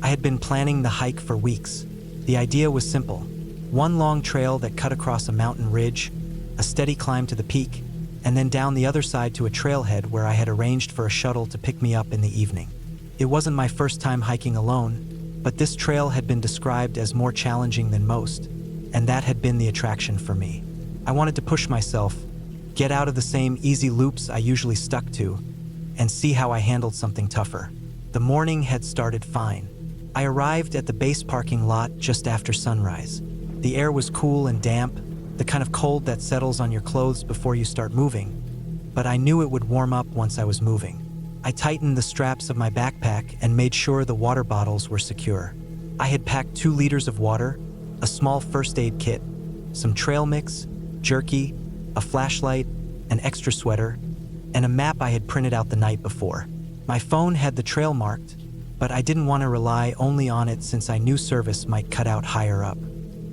I had been planning the hike for weeks. The idea was simple. One long trail that cut across a mountain ridge, a steady climb to the peak, and then down the other side to a trailhead where I had arranged for a shuttle to pick me up in the evening. It wasn't my first time hiking alone, but this trail had been described as more challenging than most, and that had been the attraction for me. I wanted to push myself, get out of the same easy loops I usually stuck to, and see how I handled something tougher. The morning had started fine. I arrived at the base parking lot just after sunrise. The air was cool and damp, the kind of cold that settles on your clothes before you start moving, but I knew it would warm up once I was moving. I tightened the straps of my backpack and made sure the water bottles were secure. I had packed 2 liters of water, a small first aid kit, some trail mix, jerky, a flashlight, an extra sweater, and a map I had printed out the night before. My phone had the trail marked, but I didn't want to rely only on it since I knew service might cut out higher up.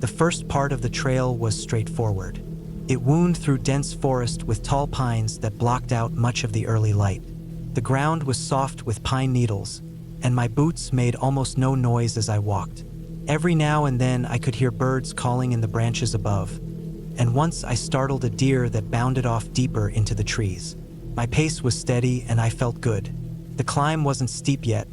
The first part of the trail was straightforward. It wound through dense forest with tall pines that blocked out much of the early light. The ground was soft with pine needles, and my boots made almost no noise as I walked. Every now and then I could hear birds calling in the branches above, and once I startled a deer that bounded off deeper into the trees. My pace was steady and I felt good. The climb wasn't steep yet,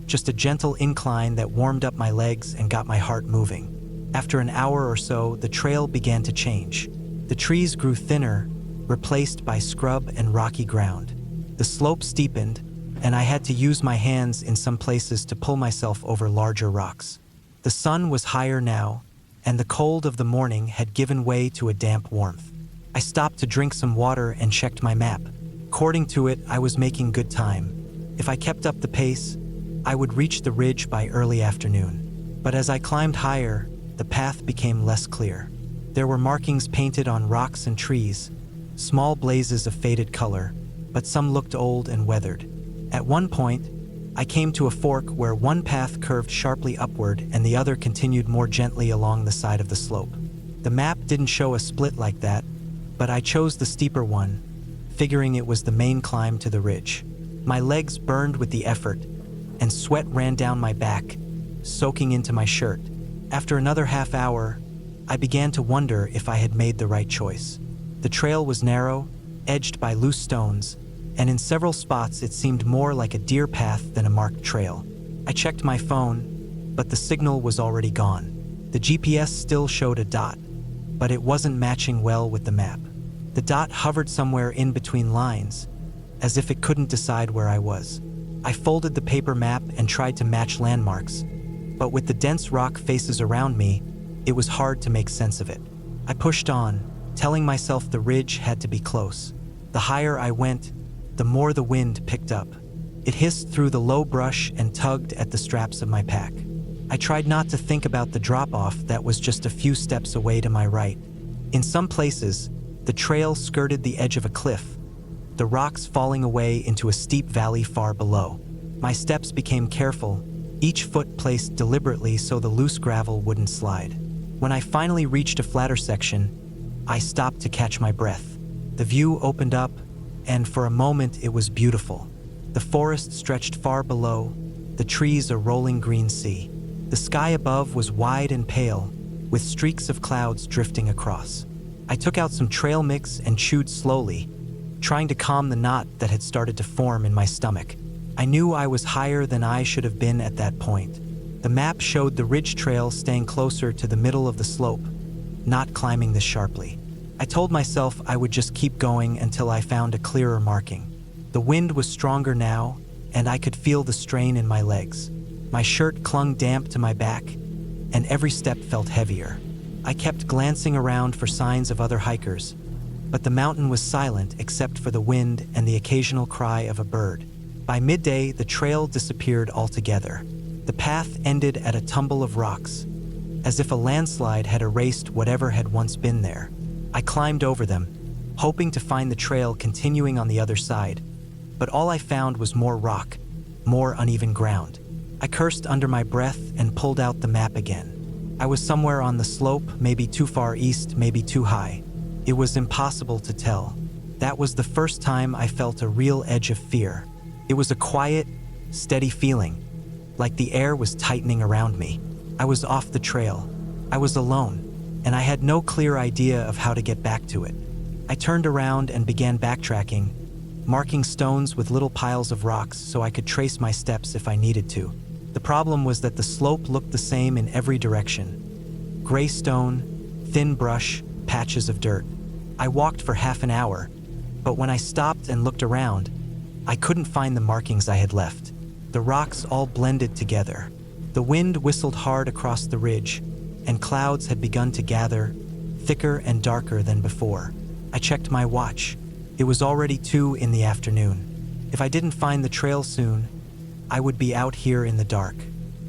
just a gentle incline that warmed up my legs and got my heart moving. After an hour or so, the trail began to change. The trees grew thinner, replaced by scrub and rocky ground. The slope steepened, and I had to use my hands in some places to pull myself over larger rocks. The sun was higher now, and the cold of the morning had given way to a damp warmth. I stopped to drink some water and checked my map. According to it, I was making good time. If I kept up the pace, I would reach the ridge by early afternoon. But as I climbed higher, the path became less clear. There were markings painted on rocks and trees, small blazes of faded color, but some looked old and weathered. At one point, I came to a fork where one path curved sharply upward and the other continued more gently along the side of the slope. The map didn't show a split like that, but I chose the steeper one, figuring it was the main climb to the ridge. My legs burned with the effort, and sweat ran down my back, soaking into my shirt. After another half hour, I began to wonder if I had made the right choice. The trail was narrow, edged by loose stones, and in several spots it seemed more like a deer path than a marked trail. I checked my phone, but the signal was already gone. The GPS still showed a dot, but it wasn't matching well with the map. The dot hovered somewhere in between lines, as if it couldn't decide where I was. I folded the paper map and tried to match landmarks, but with the dense rock faces around me, it was hard to make sense of it. I pushed on, telling myself the ridge had to be close. The higher I went, the more the wind picked up. It hissed through the low brush and tugged at the straps of my pack. I tried not to think about the drop-off that was just a few steps away to my right. In some places, the trail skirted the edge of a cliff, the rocks falling away into a steep valley far below. My steps became careful, each foot placed deliberately so the loose gravel wouldn't slide. When I finally reached a flatter section, I stopped to catch my breath. The view opened up, and for a moment it was beautiful. The forest stretched far below, the trees a rolling green sea. The sky above was wide and pale, with streaks of clouds drifting across. I took out some trail mix and chewed slowly, trying to calm the knot that had started to form in my stomach. I knew I was higher than I should have been at that point. The map showed the ridge trail staying closer to the middle of the slope, not climbing this sharply. I told myself I would just keep going until I found a clearer marking. The wind was stronger now, and I could feel the strain in my legs. My shirt clung damp to my back, and every step felt heavier. I kept glancing around for signs of other hikers, but the mountain was silent except for the wind and the occasional cry of a bird. By midday, the trail disappeared altogether. The path ended at a tumble of rocks, as if a landslide had erased whatever had once been there. I climbed over them, hoping to find the trail continuing on the other side, but all I found was more rock, more uneven ground. I cursed under my breath and pulled out the map again. I was somewhere on the slope, maybe too far east, maybe too high. It was impossible to tell. That was the first time I felt a real edge of fear. It was a quiet, steady feeling, like the air was tightening around me. I was off the trail. I was alone, and I had no clear idea of how to get back to it. I turned around and began backtracking, marking stones with little piles of rocks so I could trace my steps if I needed to. The problem was that the slope looked the same in every direction. Gray stone, thin brush, patches of dirt. I walked for half an hour, but when I stopped and looked around, I couldn't find the markings I had left. The rocks all blended together. The wind whistled hard across the ridge, and clouds had begun to gather, thicker and darker than before. I checked my watch. It was already 2 in the afternoon. If I didn't find the trail soon, I would be out here in the dark.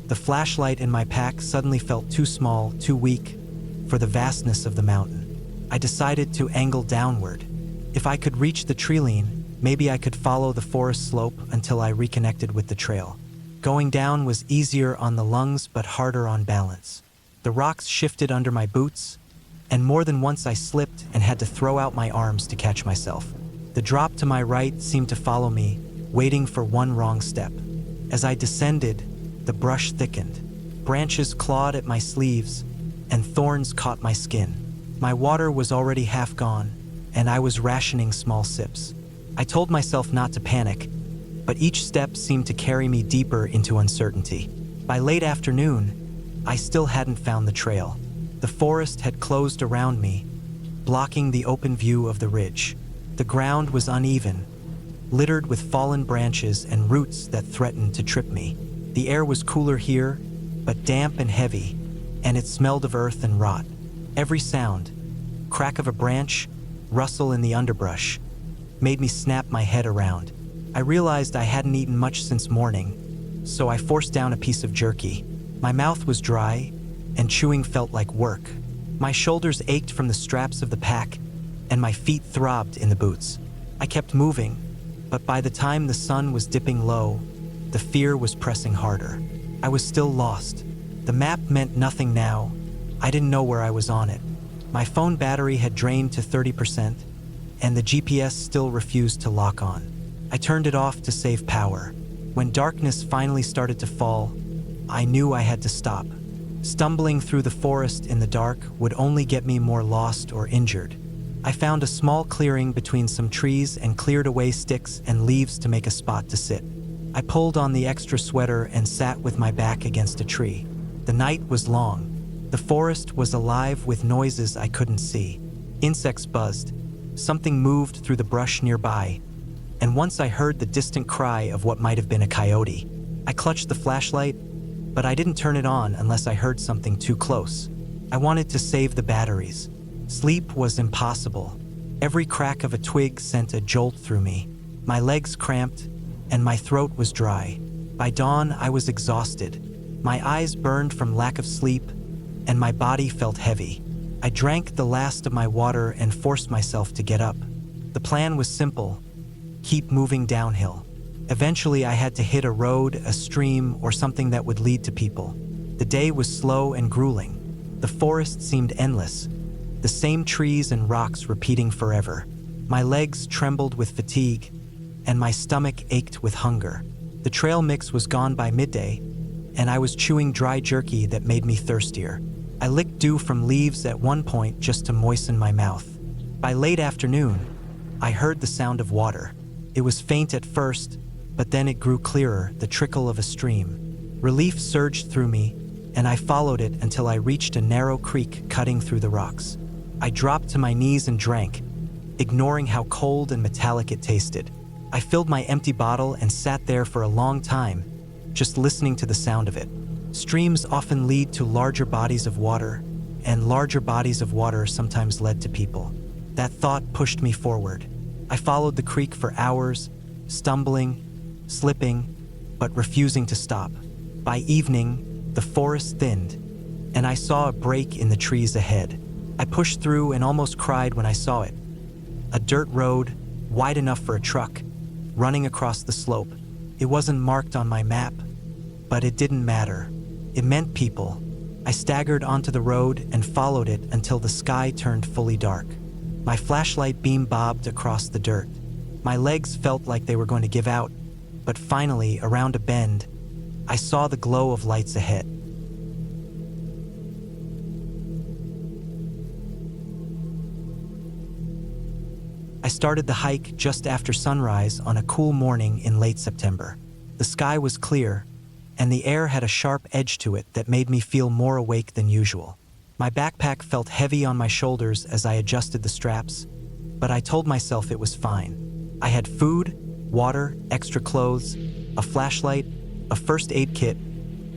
The flashlight in my pack suddenly felt too small, too weak, for the vastness of the mountain. I decided to angle downward. If I could reach the treeline, maybe I could follow the forest slope until I reconnected with the trail. Going down was easier on the lungs but harder on balance. The rocks shifted under my boots, and more than once I slipped and had to throw out my arms to catch myself. The drop to my right seemed to follow me, waiting for one wrong step. As I descended, the brush thickened. Branches clawed at my sleeves, and thorns caught my skin. My water was already half gone, and I was rationing small sips. I told myself not to panic, but each step seemed to carry me deeper into uncertainty. By late afternoon, I still hadn't found the trail. The forest had closed around me, blocking the open view of the ridge. The ground was uneven, littered with fallen branches and roots that threatened to trip me. The air was cooler here, but damp and heavy, and it smelled of earth and rot. Every sound, crack of a branch, rustle in the underbrush, made me snap my head around. I realized I hadn't eaten much since morning, so I forced down a piece of jerky. My mouth was dry, and chewing felt like work. My shoulders ached from the straps of the pack, and my feet throbbed in the boots. I kept moving, but by the time the sun was dipping low, the fear was pressing harder. I was still lost. The map meant nothing now. I didn't know where I was on it. My phone battery had drained to 30%, and the GPS still refused to lock on. I turned it off to save power. When darkness finally started to fall, I knew I had to stop. Stumbling through the forest in the dark would only get me more lost or injured. I found a small clearing between some trees and cleared away sticks and leaves to make a spot to sit. I pulled on the extra sweater and sat with my back against a tree. The night was long. The forest was alive with noises I couldn't see. Insects buzzed. Something moved through the brush nearby, and once I heard the distant cry of what might have been a coyote. I clutched the flashlight, but I didn't turn it on unless I heard something too close. I wanted to save the batteries. Sleep was impossible. Every crack of a twig sent a jolt through me. My legs cramped, and my throat was dry. By dawn, I was exhausted. My eyes burned from lack of sleep, and my body felt heavy. I drank the last of my water and forced myself to get up. The plan was simple: keep moving downhill. Eventually, I had to hit a road, a stream, or something that would lead to people. The day was slow and grueling. The forest seemed endless, the same trees and rocks repeating forever. My legs trembled with fatigue, and my stomach ached with hunger. The trail mix was gone by midday, and I was chewing dry jerky that made me thirstier. I licked dew from leaves at one point just to moisten my mouth. By late afternoon, I heard the sound of water. It was faint at first, but then it grew clearer, the trickle of a stream. Relief surged through me, and I followed it until I reached a narrow creek cutting through the rocks. I dropped to my knees and drank, ignoring how cold and metallic it tasted. I filled my empty bottle and sat there for a long time, just listening to the sound of it. Streams often lead to larger bodies of water, and larger bodies of water sometimes led to people. That thought pushed me forward. I followed the creek for hours, stumbling, slipping, but refusing to stop. By evening, the forest thinned, and I saw a break in the trees ahead. I pushed through and almost cried when I saw it. A dirt road, wide enough for a truck, running across the slope. It wasn't marked on my map, but it didn't matter. It meant people. I staggered onto the road and followed it until the sky turned fully dark. My flashlight beam bobbed across the dirt. My legs felt like they were going to give out, but finally, around a bend, I saw the glow of lights ahead. I started the hike just after sunrise on a cool morning in late September. The sky was clear, and the air had a sharp edge to it that made me feel more awake than usual. My backpack felt heavy on my shoulders as I adjusted the straps, but I told myself it was fine. I had food, water, extra clothes, a flashlight, a first aid kit,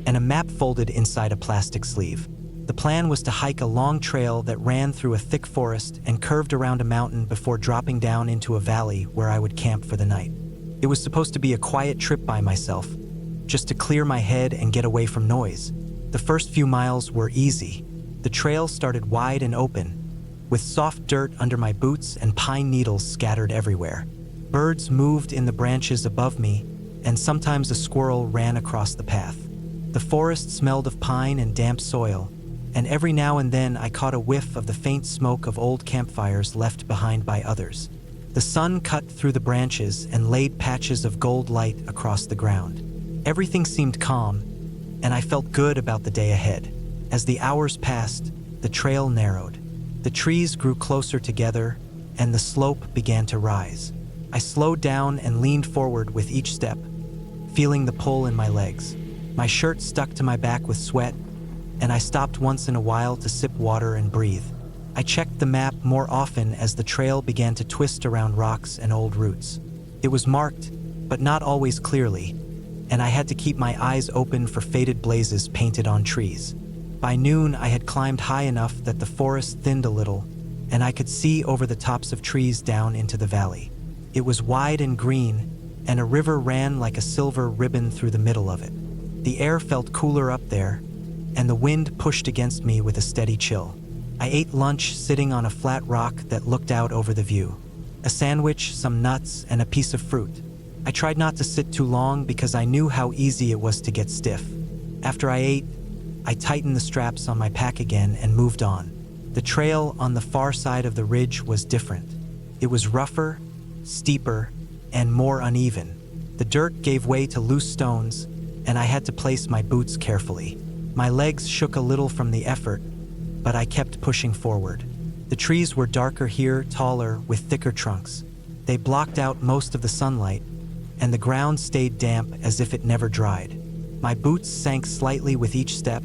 and a map folded inside a plastic sleeve. The plan was to hike a long trail that ran through a thick forest and curved around a mountain before dropping down into a valley where I would camp for the night. It was supposed to be a quiet trip by myself, just to clear my head and get away from noise. The first few miles were easy. The trail started wide and open, with soft dirt under my boots and pine needles scattered everywhere. Birds moved in the branches above me, and sometimes a squirrel ran across the path. The forest smelled of pine and damp soil, and every now and then I caught a whiff of the faint smoke of old campfires left behind by others. The sun cut through the branches and laid patches of gold light across the ground. Everything seemed calm, and I felt good about the day ahead. As the hours passed, the trail narrowed. The trees grew closer together, and the slope began to rise. I slowed down and leaned forward with each step, feeling the pull in my legs. My shirt stuck to my back with sweat, and I stopped once in a while to sip water and breathe. I checked the map more often as the trail began to twist around rocks and old roots. It was marked, but not always clearly, and I had to keep my eyes open for faded blazes painted on trees. By noon, I had climbed high enough that the forest thinned a little, and I could see over the tops of trees down into the valley. It was wide and green, and a river ran like a silver ribbon through the middle of it. The air felt cooler up there, and the wind pushed against me with a steady chill. I ate lunch sitting on a flat rock that looked out over the view. A sandwich, some nuts, and a piece of fruit. I tried not to sit too long because I knew how easy it was to get stiff. After I ate, I tightened the straps on my pack again and moved on. The trail on the far side of the ridge was different. It was rougher, steeper, and more uneven. The dirt gave way to loose stones, and I had to place my boots carefully. My legs shook a little from the effort, but I kept pushing forward. The trees were darker here, taller, with thicker trunks. They blocked out most of the sunlight, and the ground stayed damp as if it never dried. My boots sank slightly with each step,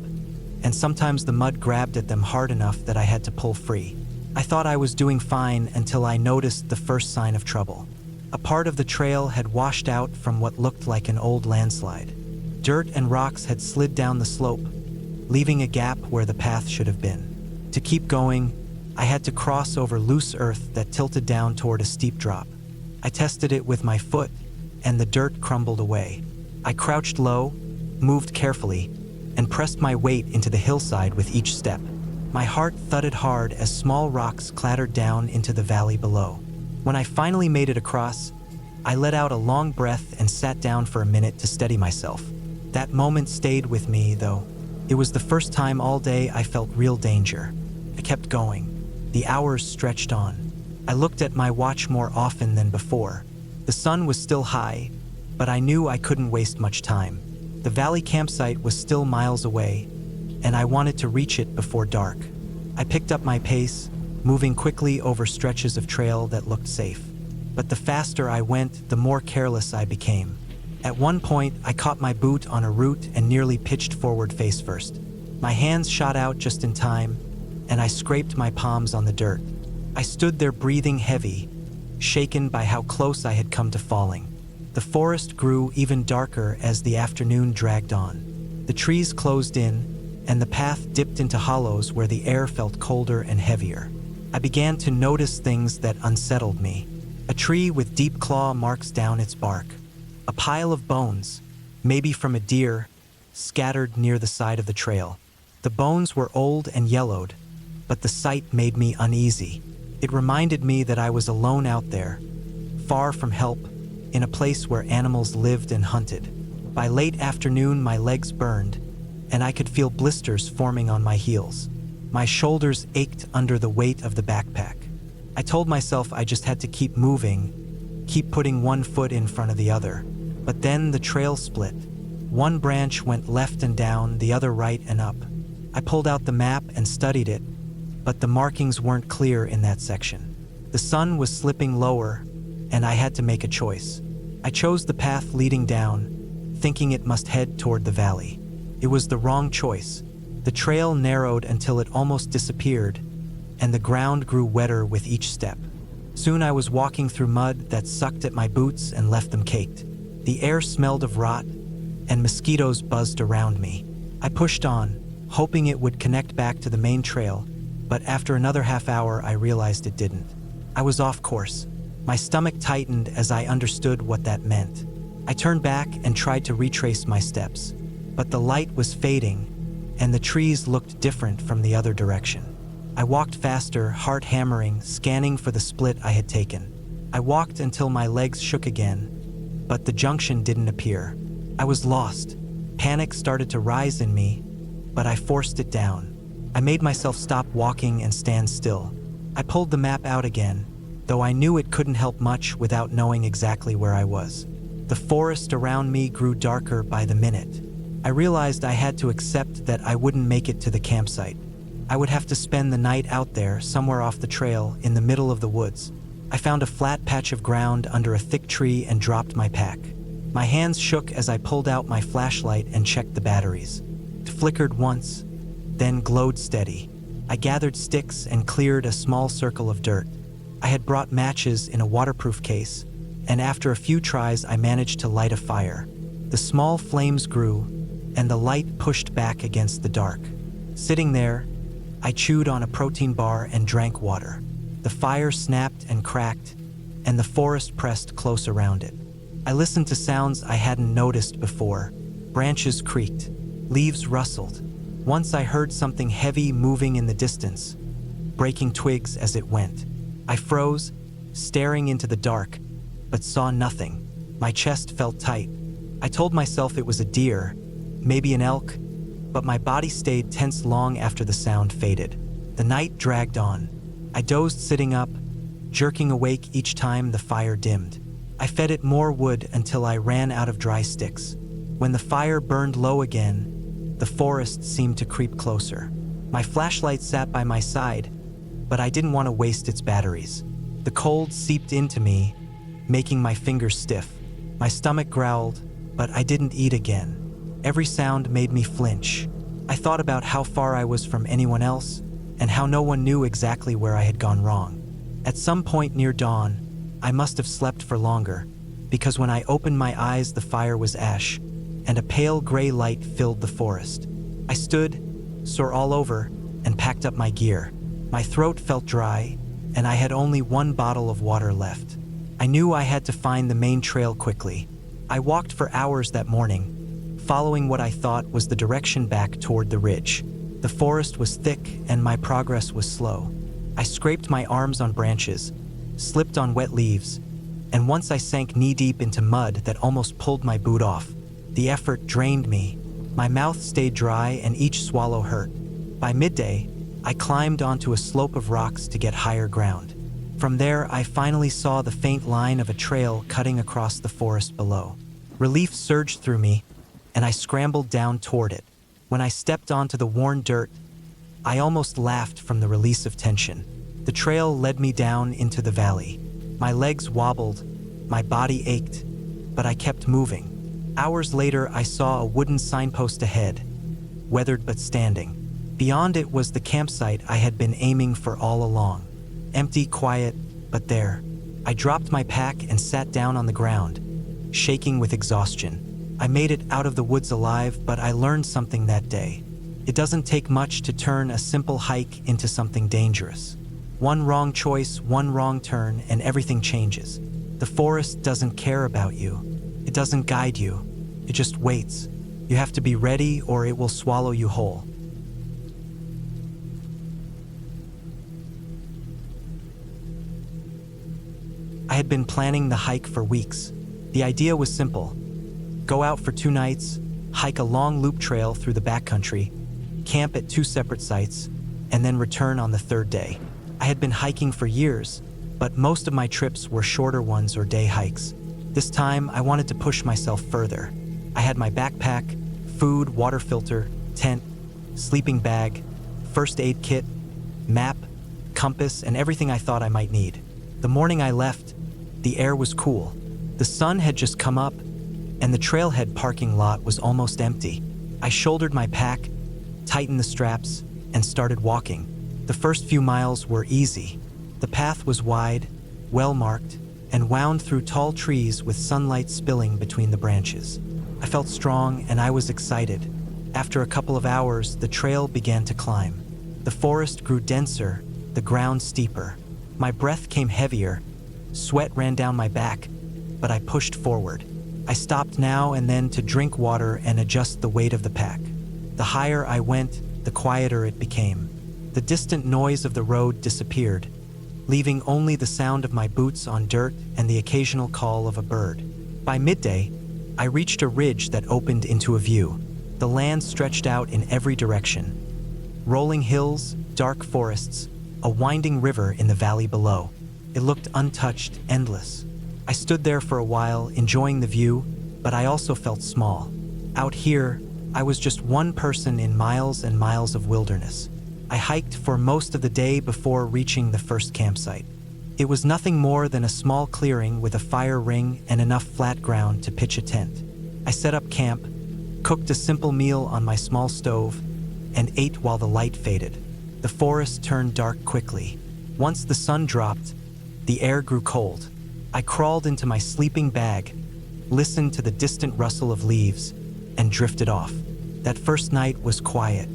and sometimes the mud grabbed at them hard enough that I had to pull free. I thought I was doing fine until I noticed the first sign of trouble. A part of the trail had washed out from what looked like an old landslide. Dirt and rocks had slid down the slope, leaving a gap where the path should have been. To keep going, I had to cross over loose earth that tilted down toward a steep drop. I tested it with my foot, and the dirt crumbled away. I crouched low, moved carefully, and pressed my weight into the hillside with each step. My heart thudded hard as small rocks clattered down into the valley below. When I finally made it across, I let out a long breath and sat down for a minute to steady myself. That moment stayed with me, though. It was the first time all day I felt real danger. I kept going. The hours stretched on. I looked at my watch more often than before. The sun was still high, but I knew I couldn't waste much time. The valley campsite was still miles away, and I wanted to reach it before dark. I picked up my pace, moving quickly over stretches of trail that looked safe. But the faster I went, the more careless I became. At one point, I caught my boot on a root and nearly pitched forward face first. My hands shot out just in time, and I scraped my palms on the dirt. I stood there breathing heavy, shaken by how close I had come to falling. The forest grew even darker as the afternoon dragged on. The trees closed in, and the path dipped into hollows where the air felt colder and heavier. I began to notice things that unsettled me. A tree with deep claw marks down its bark. A pile of bones, maybe from a deer, scattered near the side of the trail. The bones were old and yellowed, but the sight made me uneasy. It reminded me that I was alone out there, far from help, in a place where animals lived and hunted. By late afternoon, my legs burned, and I could feel blisters forming on my heels. My shoulders ached under the weight of the backpack. I told myself I just had to keep moving, keep putting one foot in front of the other. But then the trail split. One branch went left and down, the other right and up. I pulled out the map and studied it, but the markings weren't clear in that section. The sun was slipping lower, and I had to make a choice. I chose the path leading down, thinking it must head toward the valley. It was the wrong choice. The trail narrowed until it almost disappeared, and the ground grew wetter with each step. Soon I was walking through mud that sucked at my boots and left them caked. The air smelled of rot, and mosquitoes buzzed around me. I pushed on, hoping it would connect back to the main trail, but after another half hour I realized it didn't. I was off course. My stomach tightened as I understood what that meant. I turned back and tried to retrace my steps, but the light was fading, and the trees looked different from the other direction. I walked faster, heart hammering, scanning for the split I had taken. I walked until my legs shook again, but the junction didn't appear. I was lost. Panic started to rise in me, but I forced it down. I made myself stop walking and stand still. I pulled the map out again, though I knew it couldn't help much without knowing exactly where I was. The forest around me grew darker by the minute. I realized I had to accept that I wouldn't make it to the campsite. I would have to spend the night out there, somewhere off the trail, in the middle of the woods. I found a flat patch of ground under a thick tree and dropped my pack. My hands shook as I pulled out my flashlight and checked the batteries. It flickered once, then glowed steady. I gathered sticks and cleared a small circle of dirt. I had brought matches in a waterproof case, and after a few tries I managed to light a fire. The small flames grew, and the light pushed back against the dark. Sitting there, I chewed on a protein bar and drank water. The fire snapped and cracked, and the forest pressed close around it. I listened to sounds I hadn't noticed before. Branches creaked, leaves rustled. Once I heard something heavy moving in the distance, breaking twigs as it went. I froze, staring into the dark, but saw nothing. My chest felt tight. I told myself it was a deer, maybe an elk, but my body stayed tense long after the sound faded. The night dragged on. I dozed sitting up, jerking awake each time the fire dimmed. I fed it more wood until I ran out of dry sticks. When the fire burned low again, the forest seemed to creep closer. My flashlight sat by my side, but I didn't want to waste its batteries. The cold seeped into me, making my fingers stiff. My stomach growled, but I didn't eat again. Every sound made me flinch. I thought about how far I was from anyone else, and how no one knew exactly where I had gone wrong. At some point near dawn, I must have slept for longer, because when I opened my eyes the fire was ash, and a pale gray light filled the forest. I stood, sore all over, and packed up my gear. My throat felt dry, and I had only one bottle of water left. I knew I had to find the main trail quickly. I walked for hours that morning, following what I thought was the direction back toward the ridge. The forest was thick, and my progress was slow. I scraped my arms on branches, slipped on wet leaves, and once I sank knee-deep into mud that almost pulled my boot off. The effort drained me. My mouth stayed dry and each swallow hurt. By midday, I climbed onto a slope of rocks to get higher ground. From there, I finally saw the faint line of a trail cutting across the forest below. Relief surged through me, and I scrambled down toward it. When I stepped onto the worn dirt, I almost laughed from the release of tension. The trail led me down into the valley. My legs wobbled, my body ached, but I kept moving. Hours later, I saw a wooden signpost ahead, weathered but standing. Beyond it was the campsite I had been aiming for all along. Empty, quiet, but there. I dropped my pack and sat down on the ground, shaking with exhaustion. I made it out of the woods alive, but I learned something that day. It doesn't take much to turn a simple hike into something dangerous. One wrong choice, one wrong turn, and everything changes. The forest doesn't care about you. It doesn't guide you. It just waits. You have to be ready or it will swallow you whole. had been planning the hike for weeks. The idea was simple. Go out for 2 nights, hike a long loop trail through the backcountry, camp at 2 separate sites, and then return on the 3rd day. I had been hiking for years, but most of my trips were shorter ones or day hikes. This time, I wanted to push myself further. I had my backpack, food, water filter, tent, sleeping bag, first aid kit, map, compass, and everything I thought I might need. The morning I left, the air was cool. The sun had just come up, and the trailhead parking lot was almost empty. I shouldered my pack, tightened the straps, and started walking. The first few miles were easy. The path was wide, well-marked, and wound through tall trees with sunlight spilling between the branches. I felt strong and I was excited. After a couple of hours, the trail began to climb. The forest grew denser, the ground steeper. My breath came heavier, sweat ran down my back, but I pushed forward. I stopped now and then to drink water and adjust the weight of the pack. The higher I went, the quieter it became. The distant noise of the road disappeared, leaving only the sound of my boots on dirt and the occasional call of a bird. By midday, I reached a ridge that opened into a view. The land stretched out in every direction. Rolling hills, dark forests, a winding river in the valley below. It looked untouched, endless. I stood there for a while, enjoying the view, but I also felt small. Out here, I was just one person in miles and miles of wilderness. I hiked for most of the day before reaching the first campsite. It was nothing more than a small clearing with a fire ring and enough flat ground to pitch a tent. I set up camp, cooked a simple meal on my small stove, and ate while the light faded. The forest turned dark quickly. Once the sun dropped, the air grew cold. I crawled into my sleeping bag, listened to the distant rustle of leaves, and drifted off. That first night was quiet.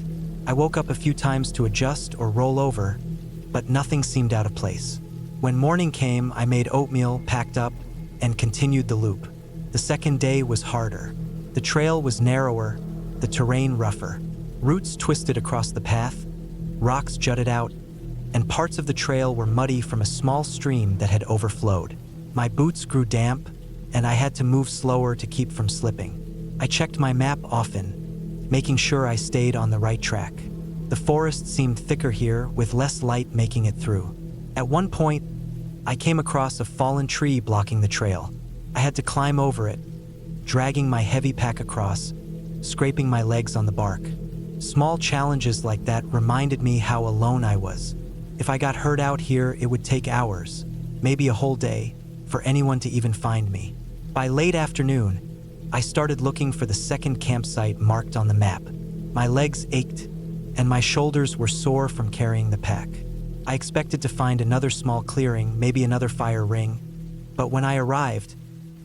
I woke up a few times to adjust or roll over, but nothing seemed out of place. When morning came, I made oatmeal, packed up, and continued the loop. The second day was harder. The trail was narrower, the terrain rougher. Roots twisted across the path, rocks jutted out, and parts of the trail were muddy from a small stream that had overflowed. My boots grew damp, and I had to move slower to keep from slipping. I checked my map often, making sure I stayed on the right track. The forest seemed thicker here, with less light making it through. At one point, I came across a fallen tree blocking the trail. I had to climb over it, dragging my heavy pack across, scraping my legs on the bark. Small challenges like that reminded me how alone I was. If I got hurt out here, it would take hours, maybe a whole day, for anyone to even find me. By late afternoon, I started looking for the second campsite marked on the map. My legs ached, and my shoulders were sore from carrying the pack. I expected to find another small clearing, maybe another fire ring, but when I arrived,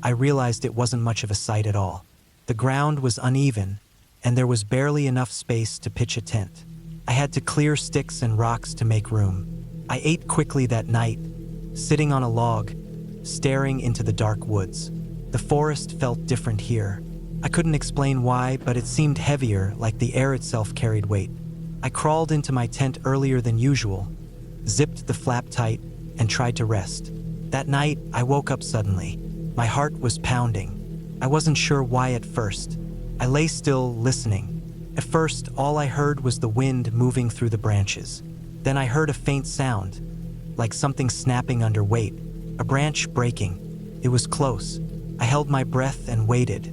I realized it wasn't much of a sight at all. The ground was uneven, and there was barely enough space to pitch a tent. I had to clear sticks and rocks to make room. I ate quickly that night, sitting on a log, staring into the dark woods. The forest felt different here. I couldn't explain why, but it seemed heavier, like the air itself carried weight. I crawled into my tent earlier than usual, zipped the flap tight, and tried to rest. That night, I woke up suddenly. My heart was pounding. I wasn't sure why at first. I lay still, listening. At first, all I heard was the wind moving through the branches. Then I heard a faint sound, like something snapping under weight, a branch breaking. It was close. I held my breath and waited.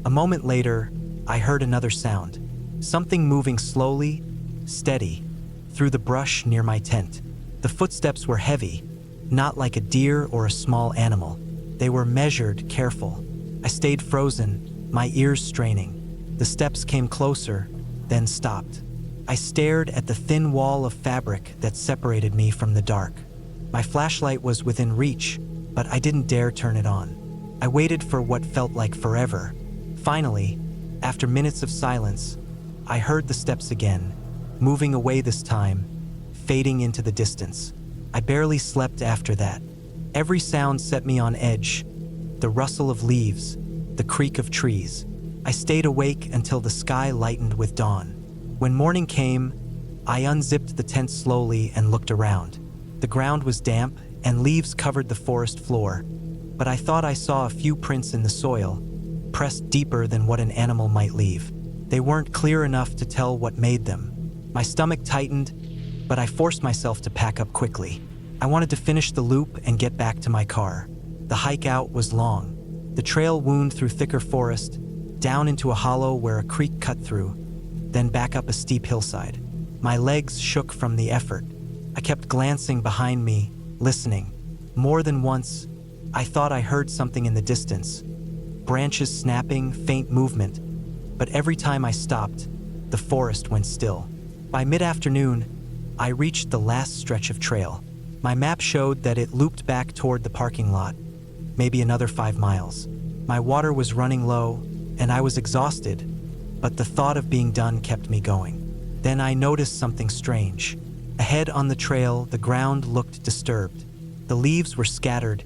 A moment later, I heard another sound. Something moving slowly, steady, through the brush near my tent. The footsteps were heavy, not like a deer or a small animal. They were measured, careful. I stayed frozen, my ears straining. The steps came closer, then stopped. I stared at the thin wall of fabric that separated me from the dark. My flashlight was within reach, but I didn't dare turn it on. I waited for what felt like forever. Finally, after minutes of silence, I heard the steps again, moving away this time, fading into the distance. I barely slept after that. Every sound set me on edge, the rustle of leaves, the creak of trees. I stayed awake until the sky lightened with dawn. When morning came, I unzipped the tent slowly and looked around. The ground was damp, and leaves covered the forest floor, but I thought I saw a few prints in the soil, pressed deeper than what an animal might leave. They weren't clear enough to tell what made them. My stomach tightened, but I forced myself to pack up quickly. I wanted to finish the loop and get back to my car. The hike out was long. The trail wound through thicker forest, down into a hollow where a creek cut through, then back up a steep hillside. My legs shook from the effort. I kept glancing behind me, listening. More than once, I thought I heard something in the distance. Branches snapping, faint movement. But every time I stopped, the forest went still. By mid-afternoon, I reached the last stretch of trail. My map showed that it looped back toward the parking lot, maybe another 5 miles. My water was running low, and I was exhausted, but the thought of being done kept me going. Then I noticed something strange. Ahead on the trail, the ground looked disturbed. The leaves were scattered,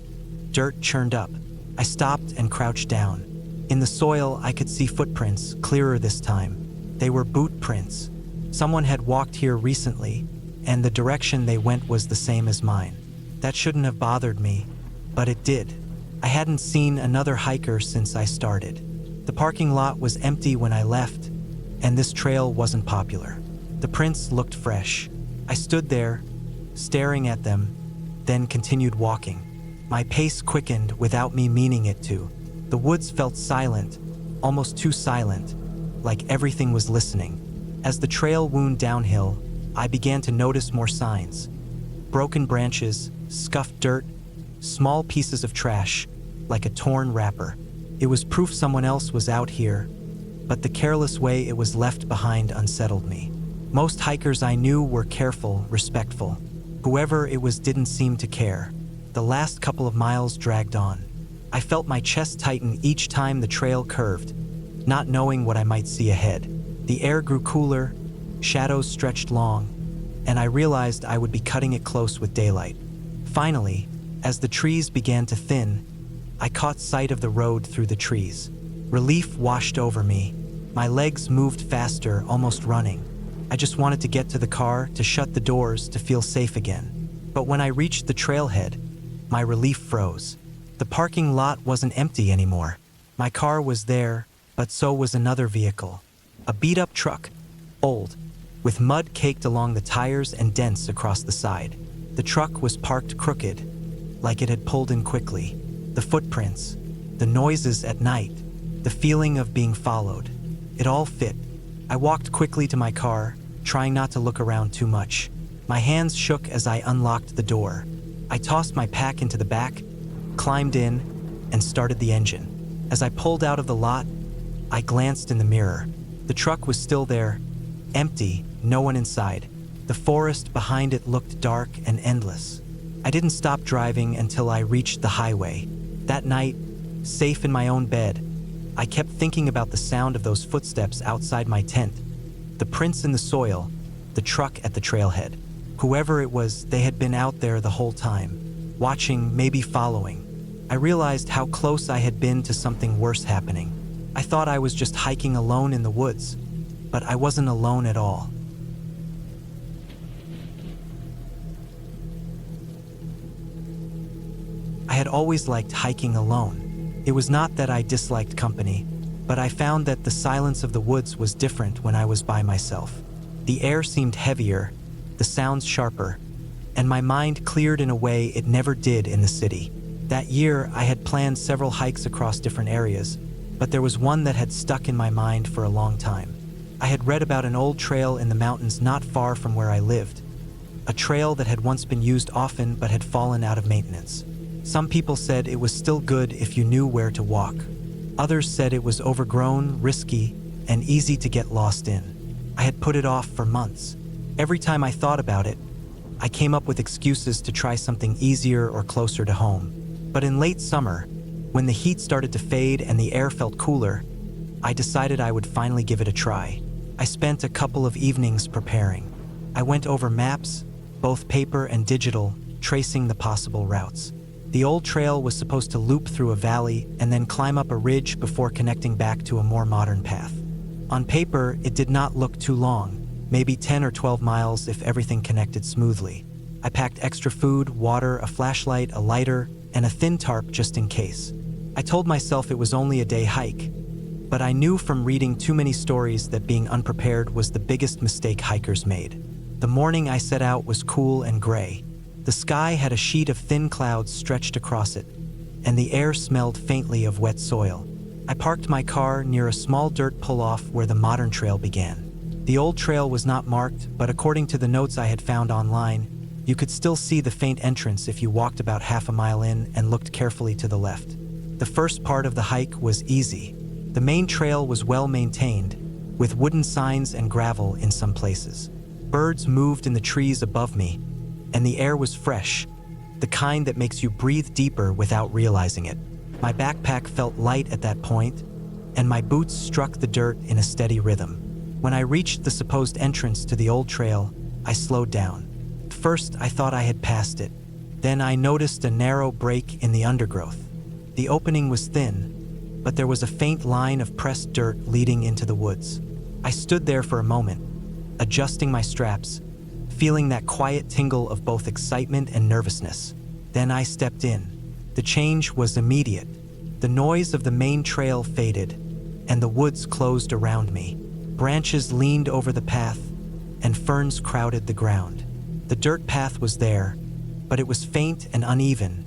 dirt churned up. I stopped and crouched down. In the soil, I could see footprints, clearer this time. They were boot prints. Someone had walked here recently, and the direction they went was the same as mine. That shouldn't have bothered me, but it did. I hadn't seen another hiker since I started. The parking lot was empty when I left, and this trail wasn't popular. The prints looked fresh. I stood there, staring at them, then continued walking. My pace quickened without me meaning it to. The woods felt silent, almost too silent, like everything was listening. As the trail wound downhill, I began to notice more signs. Broken branches, scuffed dirt, small pieces of trash, like a torn wrapper. It was proof someone else was out here, but the careless way it was left behind unsettled me. Most hikers I knew were careful, respectful. Whoever it was didn't seem to care. The last couple of miles dragged on. I felt my chest tighten each time the trail curved, not knowing what I might see ahead. The air grew cooler, shadows stretched long, and I realized I would be cutting it close with daylight. Finally, as the trees began to thin, I caught sight of the road through the trees. Relief washed over me. My legs moved faster, almost running. I just wanted to get to the car, to shut the doors, to feel safe again. But when I reached the trailhead, my relief froze. The parking lot wasn't empty anymore. My car was there, but so was another vehicle. A beat-up truck, old, with mud caked along the tires and dents across the side. The truck was parked crooked, like it had pulled in quickly. The footprints, the noises at night, the feeling of being followed. It all fit. I walked quickly to my car, trying not to look around too much. My hands shook as I unlocked the door. I tossed my pack into the back, climbed in, and started the engine. As I pulled out of the lot, I glanced in the mirror. The truck was still there, empty, no one inside. The forest behind it looked dark and endless. I didn't stop driving until I reached the highway. That night, safe in my own bed, I kept thinking about the sound of those footsteps outside my tent, the prints in the soil, the truck at the trailhead. Whoever it was, they had been out there the whole time, watching, maybe following. I realized how close I had been to something worse happening. I thought I was just hiking alone in the woods, but I wasn't alone at all. I had always liked hiking alone. It was not that I disliked company, but I found that the silence of the woods was different when I was by myself. The air seemed heavier, the sounds sharper, and my mind cleared in a way it never did in the city. That year, I had planned several hikes across different areas, but there was one that had stuck in my mind for a long time. I had read about an old trail in the mountains not far from where I lived, a trail that had once been used often but had fallen out of maintenance. Some people said it was still good if you knew where to walk. Others said it was overgrown, risky, and easy to get lost in. I had put it off for months. Every time I thought about it, I came up with excuses to try something easier or closer to home. But in late summer, when the heat started to fade and the air felt cooler, I decided I would finally give it a try. I spent a couple of evenings preparing. I went over maps, both paper and digital, tracing the possible routes. The old trail was supposed to loop through a valley and then climb up a ridge before connecting back to a more modern path. On paper, it did not look too long, maybe 10 or 12 miles if everything connected smoothly. I packed extra food, water, a flashlight, a lighter, and a thin tarp just in case. I told myself it was only a day hike, but I knew from reading too many stories that being unprepared was the biggest mistake hikers made. The morning I set out was cool and gray. The sky had a sheet of thin clouds stretched across it, and the air smelled faintly of wet soil. I parked my car near a small dirt pull-off where the modern trail began. The old trail was not marked, but according to the notes I had found online, you could still see the faint entrance if you walked about half a mile in and looked carefully to the left. The first part of the hike was easy. The main trail was well maintained, with wooden signs and gravel in some places. Birds moved in the trees above me, and the air was fresh, the kind that makes you breathe deeper without realizing it. My backpack felt light at that point, and my boots struck the dirt in a steady rhythm. When I reached the supposed entrance to the old trail, I slowed down. At first, I thought I had passed it. Then I noticed a narrow break in the undergrowth. The opening was thin, but there was a faint line of pressed dirt leading into the woods. I stood there for a moment, adjusting my straps, feeling that quiet tingle of both excitement and nervousness. Then I stepped in. The change was immediate. The noise of the main trail faded, and the woods closed around me. Branches leaned over the path, and ferns crowded the ground. The dirt path was there, but it was faint and uneven,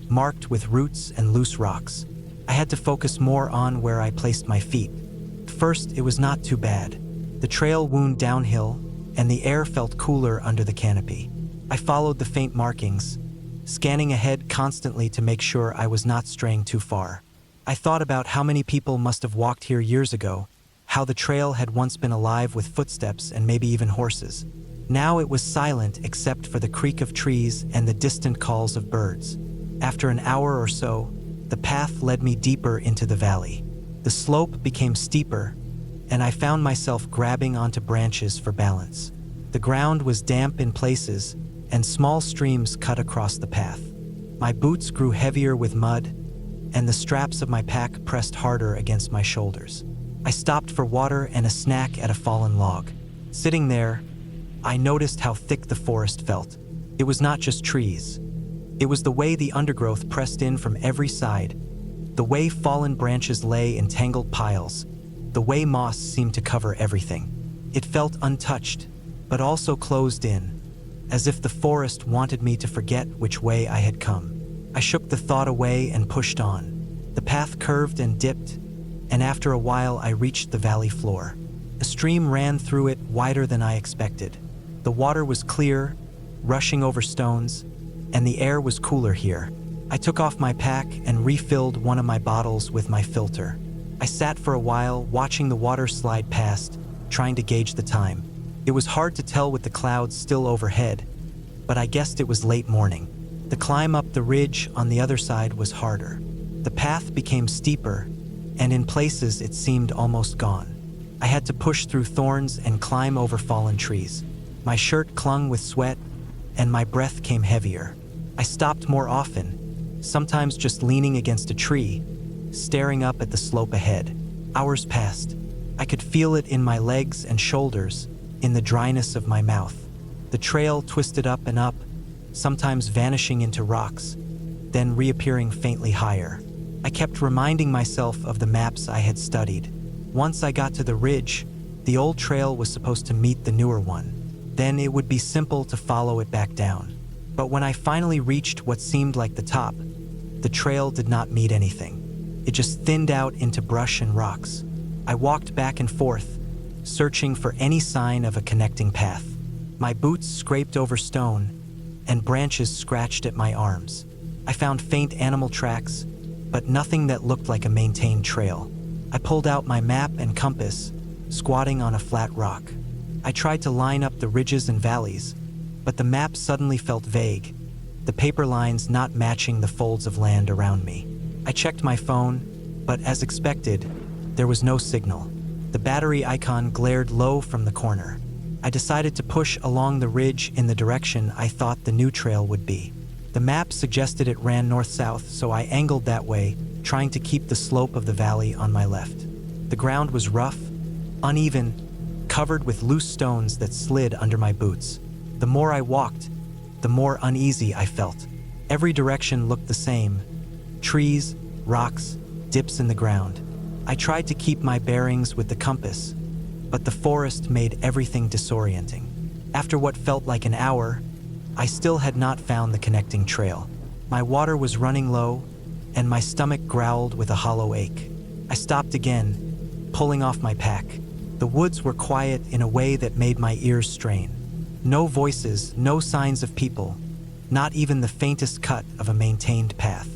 marked with roots and loose rocks. I had to focus more on where I placed my feet. At first, it was not too bad. The trail wound downhill, and the air felt cooler under the canopy. I followed the faint markings, scanning ahead constantly to make sure I was not straying too far. I thought about how many people must have walked here years ago, how the trail had once been alive with footsteps and maybe even horses. Now it was silent except for the creak of trees and the distant calls of birds. After an hour or so, the path led me deeper into the valley. The slope became steeper, and I found myself grabbing onto branches for balance. The ground was damp in places, and small streams cut across the path. My boots grew heavier with mud, and the straps of my pack pressed harder against my shoulders. I stopped for water and a snack at a fallen log. Sitting there, I noticed how thick the forest felt. It was not just trees. It was the way the undergrowth pressed in from every side, the way fallen branches lay in tangled piles, the way moss seemed to cover everything. It felt untouched, but also closed in, as if the forest wanted me to forget which way I had come. I shook the thought away and pushed on. The path curved and dipped, and after a while I reached the valley floor. A stream ran through it wider than I expected. The water was clear, rushing over stones, and the air was cooler here. I took off my pack and refilled one of my bottles with my filter. I sat for a while, watching the water slide past, trying to gauge the time. It was hard to tell with the clouds still overhead, but I guessed it was late morning. The climb up the ridge on the other side was harder. The path became steeper, and in places it seemed almost gone. I had to push through thorns and climb over fallen trees. My shirt clung with sweat, and my breath came heavier. I stopped more often, sometimes just leaning against a tree, staring up at the slope ahead. Hours passed. I could feel it in my legs and shoulders, in the dryness of my mouth. The trail twisted up and up, sometimes vanishing into rocks, then reappearing faintly higher. I kept reminding myself of the maps I had studied. Once I got to the ridge, the old trail was supposed to meet the newer one. Then it would be simple to follow it back down. But when I finally reached what seemed like the top, the trail did not meet anything. It just thinned out into brush and rocks. I walked back and forth, searching for any sign of a connecting path. My boots scraped over stone, and branches scratched at my arms. I found faint animal tracks, but nothing that looked like a maintained trail. I pulled out my map and compass, squatting on a flat rock. I tried to line up the ridges and valleys, but the map suddenly felt vague, the paper lines not matching the folds of land around me. I checked my phone, but as expected, there was no signal. The battery icon glared low from the corner. I decided to push along the ridge in the direction I thought the new trail would be. The map suggested it ran north-south, so I angled that way, trying to keep the slope of the valley on my left. The ground was rough, uneven, covered with loose stones that slid under my boots. The more I walked, the more uneasy I felt. Every direction looked the same: trees, rocks, dips in the ground. I tried to keep my bearings with the compass, but the forest made everything disorienting. After what felt like an hour, I still had not found the connecting trail. My water was running low, and my stomach growled with a hollow ache. I stopped again, pulling off my pack. The woods were quiet in a way that made my ears strain. No voices, no signs of people, not even the faintest cut of a maintained path.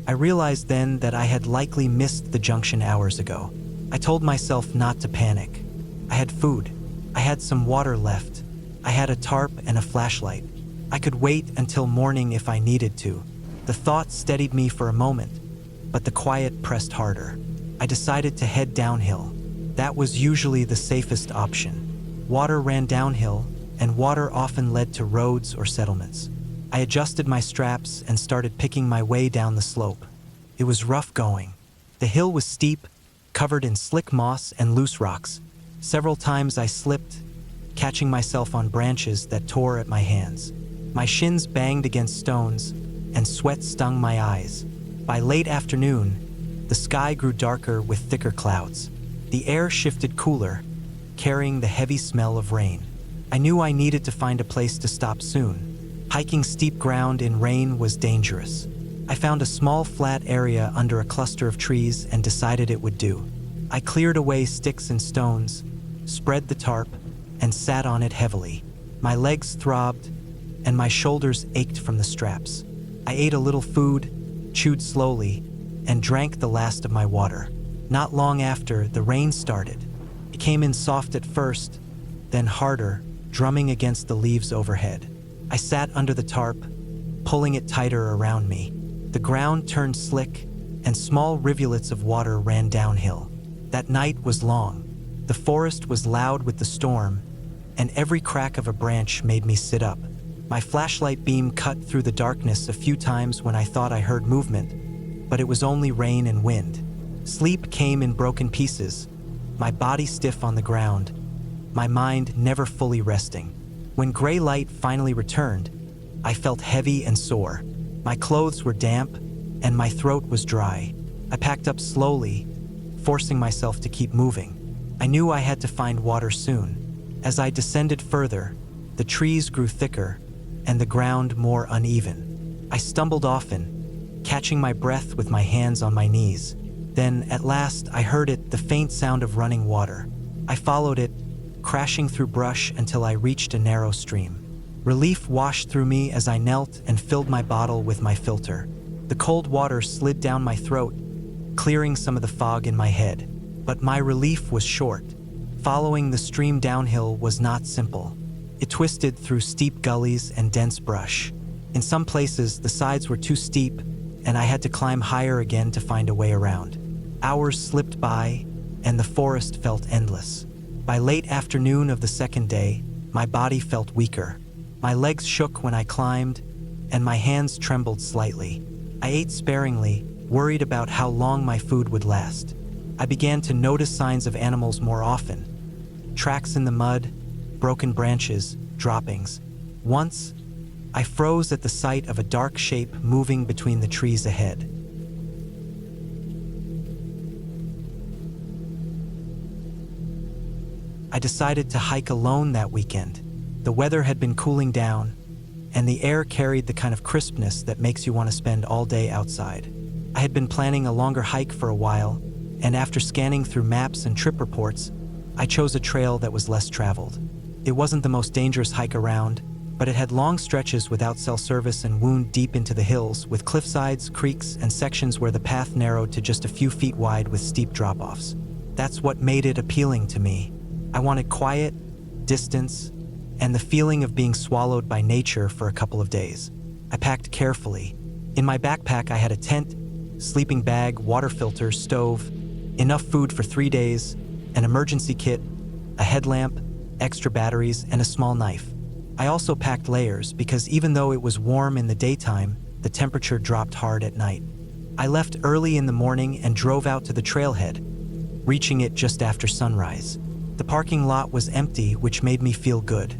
I realized then that I had likely missed the junction hours ago. I told myself not to panic. I had food. I had some water left. I had a tarp and a flashlight. I could wait until morning if I needed to. The thought steadied me for a moment, but the quiet pressed harder. I decided to head downhill. That was usually the safest option. Water ran downhill, and water often led to roads or settlements. I adjusted my straps and started picking my way down the slope. It was rough going. The hill was steep, covered in slick moss and loose rocks. Several times I slipped, catching myself on branches that tore at my hands. My shins banged against stones, and sweat stung my eyes. By late afternoon, the sky grew darker with thicker clouds. The air shifted cooler, carrying the heavy smell of rain. I knew I needed to find a place to stop soon. Hiking steep ground in rain was dangerous. I found a small flat area under a cluster of trees and decided it would do. I cleared away sticks and stones, spread the tarp, and sat on it heavily. My legs throbbed, and my shoulders ached from the straps. I ate a little food, chewed slowly, and drank the last of my water. Not long after, the rain started. It came in soft at first, then harder, drumming against the leaves overhead. I sat under the tarp, pulling it tighter around me. The ground turned slick, and small rivulets of water ran downhill. That night was long. The forest was loud with the storm, and every crack of a branch made me sit up. My flashlight beam cut through the darkness a few times when I thought I heard movement, but it was only rain and wind. Sleep came in broken pieces, my body stiff on the ground, my mind never fully resting. When gray light finally returned, I felt heavy and sore. My clothes were damp, and my throat was dry. I packed up slowly, forcing myself to keep moving. I knew I had to find water soon. As I descended further, the trees grew thicker, and the ground more uneven. I stumbled often, catching my breath with my hands on my knees. Then, at last, I heard it, the faint sound of running water. I followed it, crashing through brush until I reached a narrow stream. Relief washed through me as I knelt and filled my bottle with my filter. The cold water slid down my throat, clearing some of the fog in my head. But my relief was short. Following the stream downhill was not simple. It twisted through steep gullies and dense brush. In some places, the sides were too steep, and I had to climb higher again to find a way around. Hours slipped by, and the forest felt endless. By late afternoon of the second day, my body felt weaker. My legs shook when I climbed, and my hands trembled slightly. I ate sparingly, worried about how long my food would last. I began to notice signs of animals more often. Tracks in the mud, broken branches, droppings. Once, I froze at the sight of a dark shape moving between the trees ahead. I decided to hike alone that weekend. The weather had been cooling down, and the air carried the kind of crispness that makes you want to spend all day outside. I had been planning a longer hike for a while, and after scanning through maps and trip reports, I chose a trail that was less traveled. It wasn't the most dangerous hike around, but it had long stretches without cell service and wound deep into the hills, with cliffsides, creeks, and sections where the path narrowed to just a few feet wide with steep drop-offs. That's what made it appealing to me. I wanted quiet, distance, and the feeling of being swallowed by nature for a couple of days. I packed carefully. In my backpack, I had a tent, sleeping bag, water filter, stove, enough food for 3 days, an emergency kit, a headlamp, extra batteries, and a small knife. I also packed layers because even though it was warm in the daytime, the temperature dropped hard at night. I left early in the morning and drove out to the trailhead, reaching it just after sunrise. The parking lot was empty, which made me feel good.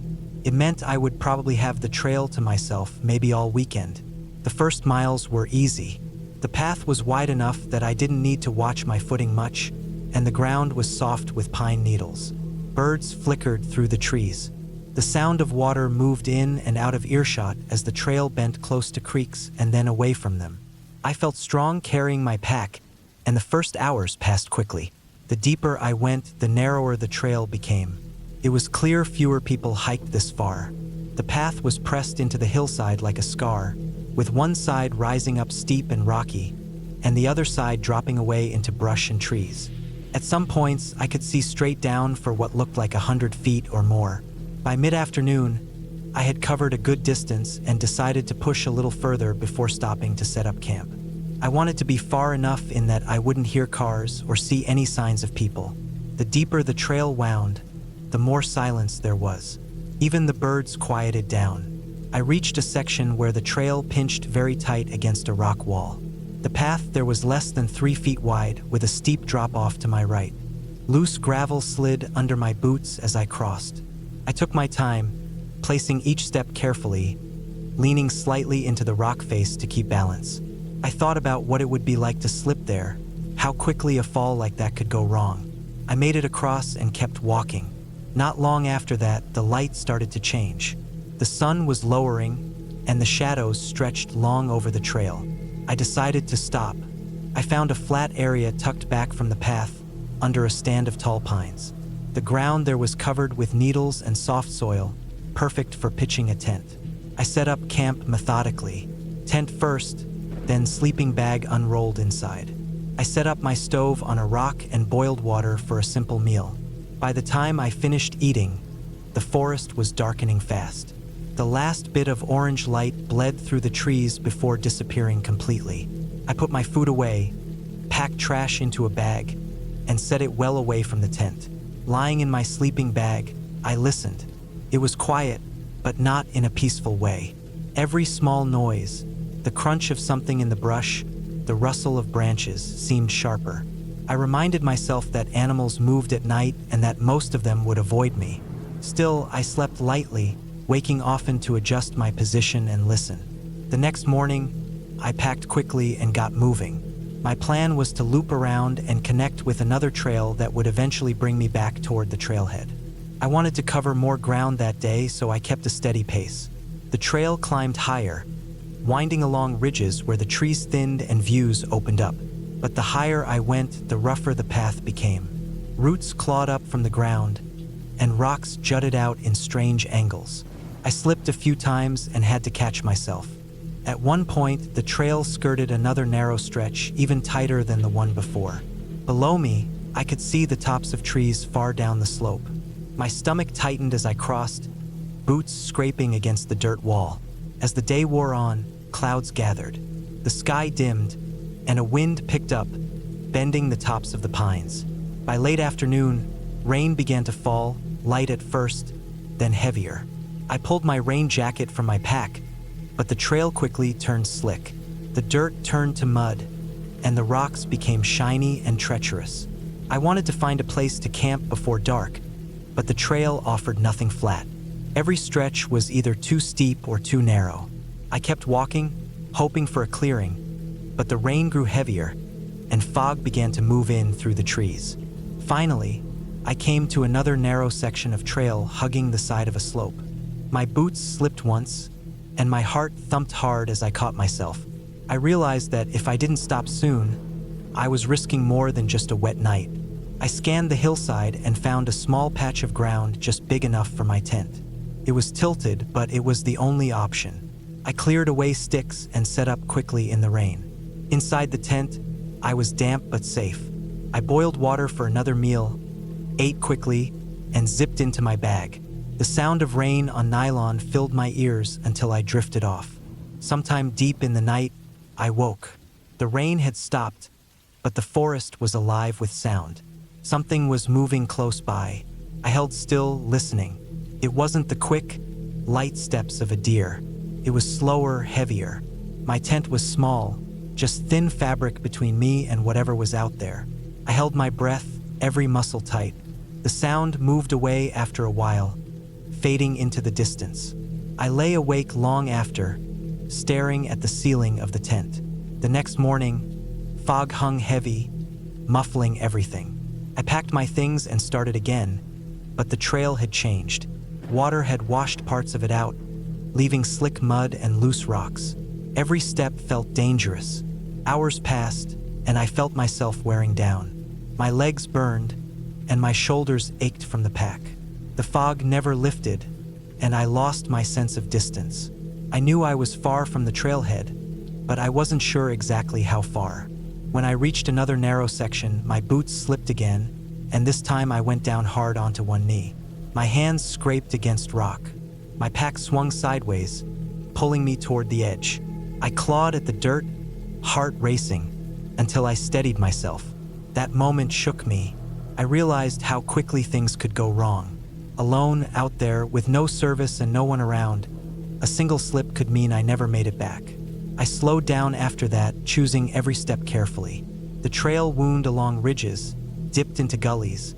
It meant I would probably have the trail to myself maybe all weekend. The first miles were easy. The path was wide enough that I didn't need to watch my footing much, and the ground was soft with pine needles. Birds flickered through the trees. The sound of water moved in and out of earshot as the trail bent close to creeks and then away from them. I felt strong carrying my pack, and the first hours passed quickly. The deeper I went, the narrower the trail became. It was clear fewer people hiked this far. The path was pressed into the hillside like a scar, with one side rising up steep and rocky, and the other side dropping away into brush and trees. At some points, I could see straight down for what looked like 100 feet or more. By mid-afternoon, I had covered a good distance and decided to push a little further before stopping to set up camp. I wanted to be far enough in that I wouldn't hear cars or see any signs of people. The deeper the trail wound, the more silence there was. Even the birds quieted down. I reached a section where the trail pinched very tight against a rock wall. The path there was less than 3 feet wide, with a steep drop-off to my right. Loose gravel slid under my boots as I crossed. I took my time, placing each step carefully, leaning slightly into the rock face to keep balance. I thought about what it would be like to slip there, how quickly a fall like that could go wrong. I made it across and kept walking. Not long after that, the light started to change. The sun was lowering, and the shadows stretched long over the trail. I decided to stop. I found a flat area tucked back from the path, under a stand of tall pines. The ground there was covered with needles and soft soil, perfect for pitching a tent. I set up camp methodically. Tent first, then sleeping bag unrolled inside. I set up my stove on a rock and boiled water for a simple meal. By the time I finished eating, the forest was darkening fast. The last bit of orange light bled through the trees before disappearing completely. I put my food away, packed trash into a bag, and set it well away from the tent. Lying in my sleeping bag, I listened. It was quiet, but not in a peaceful way. Every small noise, the crunch of something in the brush, the rustle of branches, seemed sharper. I reminded myself that animals moved at night and that most of them would avoid me. Still, I slept lightly, waking often to adjust my position and listen. The next morning, I packed quickly and got moving. My plan was to loop around and connect with another trail that would eventually bring me back toward the trailhead. I wanted to cover more ground that day, so I kept a steady pace. The trail climbed higher, winding along ridges where the trees thinned and views opened up. But the higher I went, the rougher the path became. Roots clawed up from the ground, and rocks jutted out in strange angles. I slipped a few times and had to catch myself. At one point, the trail skirted another narrow stretch, even tighter than the one before. Below me, I could see the tops of trees far down the slope. My stomach tightened as I crossed, boots scraping against the dirt wall. As the day wore on, clouds gathered. The sky dimmed, and a wind picked up, bending the tops of the pines. By late afternoon, rain began to fall, light at first, then heavier. I pulled my rain jacket from my pack, but the trail quickly turned slick. The dirt turned to mud, and the rocks became shiny and treacherous. I wanted to find a place to camp before dark, but the trail offered nothing flat. Every stretch was either too steep or too narrow. I kept walking, hoping for a clearing, but the rain grew heavier, and fog began to move in through the trees. Finally, I came to another narrow section of trail hugging the side of a slope. My boots slipped once, and my heart thumped hard as I caught myself. I realized that if I didn't stop soon, I was risking more than just a wet night. I scanned the hillside and found a small patch of ground just big enough for my tent. It was tilted, but it was the only option. I cleared away sticks and set up quickly in the rain. Inside the tent, I was damp but safe. I boiled water for another meal, ate quickly, and zipped into my bag. The sound of rain on nylon filled my ears until I drifted off. Sometime deep in the night, I woke. The rain had stopped, but the forest was alive with sound. Something was moving close by. I held still, listening. It wasn't the quick, light steps of a deer. It was slower, heavier. My tent was small, just thin fabric between me and whatever was out there. I held my breath, every muscle tight. The sound moved away after a while, fading into the distance. I lay awake long after, staring at the ceiling of the tent. The next morning, fog hung heavy, muffling everything. I packed my things and started again, but the trail had changed. Water had washed parts of it out, leaving slick mud and loose rocks. Every step felt dangerous. Hours passed, and I felt myself wearing down. My legs burned, and my shoulders ached from the pack. The fog never lifted, and I lost my sense of distance. I knew I was far from the trailhead, but I wasn't sure exactly how far. When I reached another narrow section, my boots slipped again, and this time I went down hard onto one knee. My hands scraped against rock. My pack swung sideways, pulling me toward the edge. I clawed at the dirt, heart racing, until I steadied myself. That moment shook me. I realized how quickly things could go wrong. Alone out there with no service and no one around, a single slip could mean I never made it back. I slowed down after that, choosing every step carefully. The trail wound along ridges, dipped into gullies,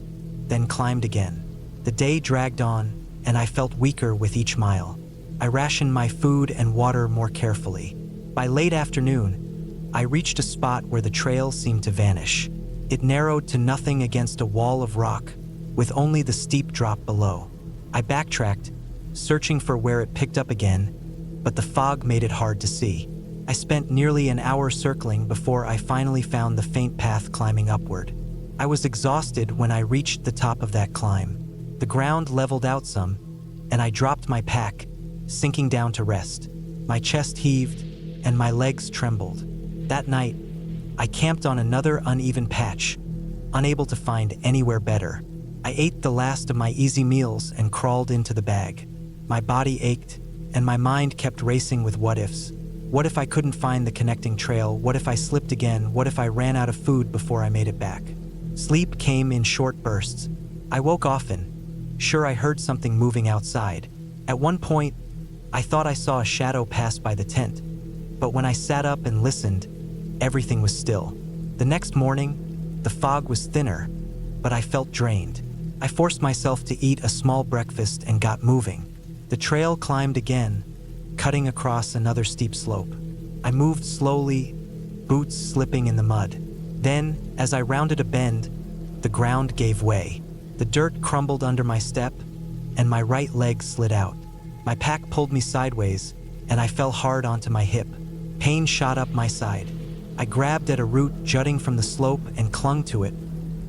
then climbed again. The day dragged on, and I felt weaker with each mile. I rationed my food and water more carefully. By late afternoon, I reached a spot where the trail seemed to vanish. It narrowed to nothing against a wall of rock, with only the steep drop below. I backtracked, searching for where it picked up again, but the fog made it hard to see. I spent nearly an hour circling before I finally found the faint path climbing upward. I was exhausted when I reached the top of that climb. The ground leveled out some, and I dropped my pack, sinking down to rest. My chest heaved, and my legs trembled. That night, I camped on another uneven patch, unable to find anywhere better. I ate the last of my easy meals and crawled into the bag. My body ached, and my mind kept racing with what-ifs. What if I couldn't find the connecting trail? What if I slipped again? What if I ran out of food before I made it back? Sleep came in short bursts. I woke often, sure I heard something moving outside. At one point, I thought I saw a shadow pass by the tent, but when I sat up and listened, everything was still. The next morning, the fog was thinner, but I felt drained. I forced myself to eat a small breakfast and got moving. The trail climbed again, cutting across another steep slope. I moved slowly, boots slipping in the mud. Then, as I rounded a bend, the ground gave way. The dirt crumbled under my step, and my right leg slid out. My pack pulled me sideways, and I fell hard onto my hip. Pain shot up my side. I grabbed at a root jutting from the slope and clung to it,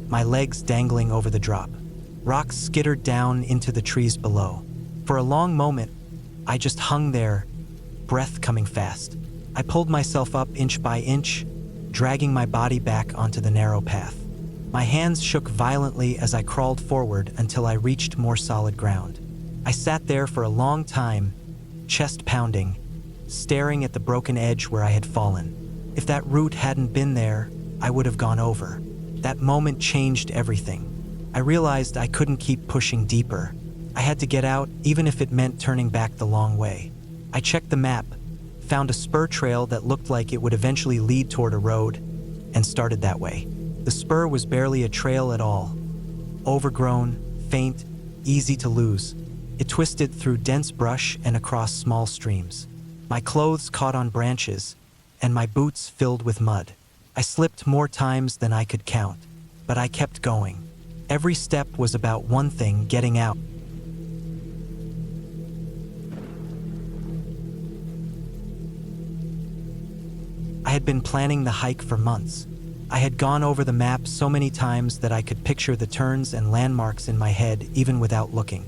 my legs dangling over the drop. Rocks skittered down into the trees below. For a long moment, I just hung there, breath coming fast. I pulled myself up inch by inch, dragging my body back onto the narrow path. My hands shook violently as I crawled forward until I reached more solid ground. I sat there for a long time, chest pounding, staring at the broken edge where I had fallen. If that root hadn't been there, I would have gone over. That moment changed everything. I realized I couldn't keep pushing deeper. I had to get out, even if it meant turning back the long way. I checked the map, found a spur trail that looked like it would eventually lead toward a road, and started that way. The spur was barely a trail at all. Overgrown, faint, easy to lose. It twisted through dense brush and across small streams. My clothes caught on branches, and my boots filled with mud. I slipped more times than I could count, but I kept going. Every step was about one thing: getting out. I had been planning the hike for months. I had gone over the map so many times that I could picture the turns and landmarks in my head even without looking.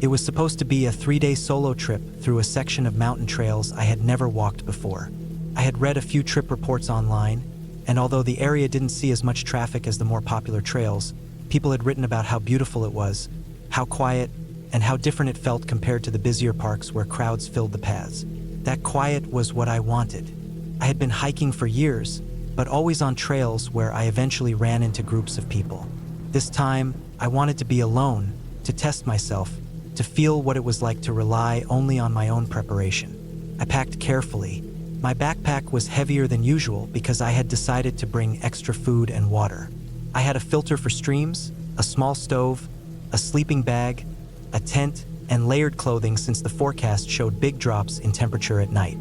It was supposed to be a 3-day solo trip through a section of mountain trails I had never walked before. I had read a few trip reports online, and although the area didn't see as much traffic as the more popular trails, people had written about how beautiful it was, how quiet, and how different it felt compared to the busier parks where crowds filled the paths. That quiet was what I wanted. I had been hiking for years, but always on trails where I eventually ran into groups of people. This time, I wanted to be alone, to test myself, to feel what it was like to rely only on my own preparation. I packed carefully. My backpack was heavier than usual because I had decided to bring extra food and water. I had a filter for streams, a small stove, a sleeping bag, a tent, and layered clothing since the forecast showed big drops in temperature at night.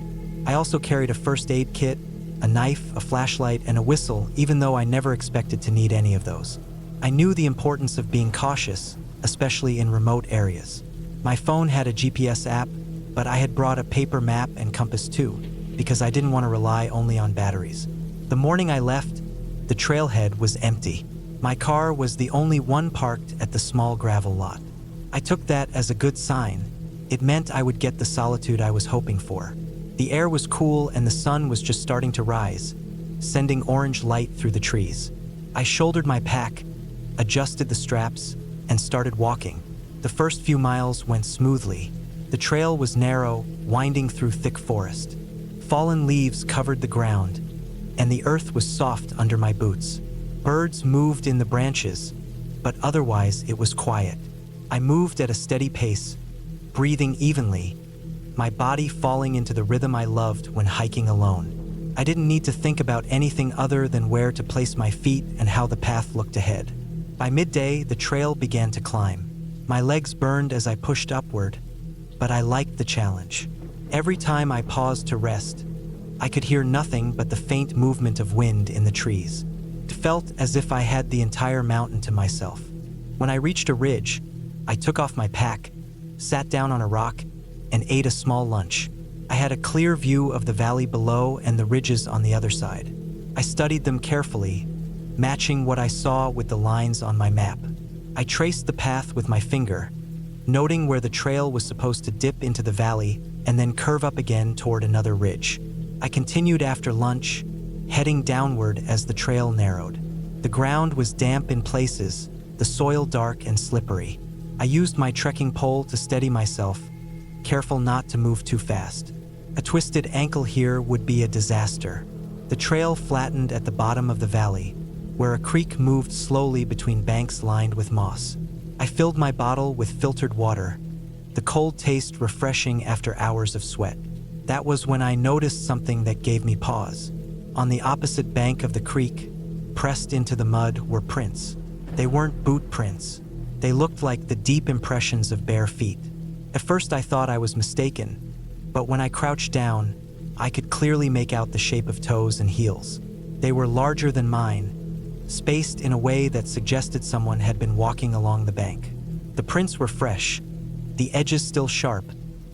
I also carried a first aid kit, a knife, a flashlight, and a whistle, even though I never expected to need any of those. I knew the importance of being cautious, especially in remote areas. My phone had a GPS app, but I had brought a paper map and compass too, because I didn't want to rely only on batteries. The morning I left, the trailhead was empty. My car was the only one parked at the small gravel lot. I took that as a good sign. It meant I would get the solitude I was hoping for. The air was cool and the sun was just starting to rise, sending orange light through the trees. I shouldered my pack, adjusted the straps, and started walking. The first few miles went smoothly. The trail was narrow, winding through thick forest. Fallen leaves covered the ground, and the earth was soft under my boots. Birds moved in the branches, but otherwise it was quiet. I moved at a steady pace, breathing evenly, my body falling into the rhythm I loved when hiking alone. I didn't need to think about anything other than where to place my feet and how the path looked ahead. By midday, the trail began to climb. My legs burned as I pushed upward, but I liked the challenge. Every time I paused to rest, I could hear nothing but the faint movement of wind in the trees. It felt as if I had the entire mountain to myself. When I reached a ridge, I took off my pack, sat down on a rock, and ate a small lunch. I had a clear view of the valley below and the ridges on the other side. I studied them carefully, matching what I saw with the lines on my map. I traced the path with my finger, noting where the trail was supposed to dip into the valley and then curve up again toward another ridge. I continued after lunch, heading downward as the trail narrowed. The ground was damp in places, the soil dark and slippery. I used my trekking pole to steady myself, careful not to move too fast. A twisted ankle here would be a disaster. The trail flattened at the bottom of the valley, where a creek moved slowly between banks lined with moss. I filled my bottle with filtered water, the cold taste refreshing after hours of sweat. That was when I noticed something that gave me pause. On the opposite bank of the creek, pressed into the mud, were prints. They weren't boot prints. They looked like the deep impressions of bare feet. At first I thought I was mistaken, but when I crouched down, I could clearly make out the shape of toes and heels. They were larger than mine, spaced in a way that suggested someone had been walking along the bank. The prints were fresh, the edges still sharp,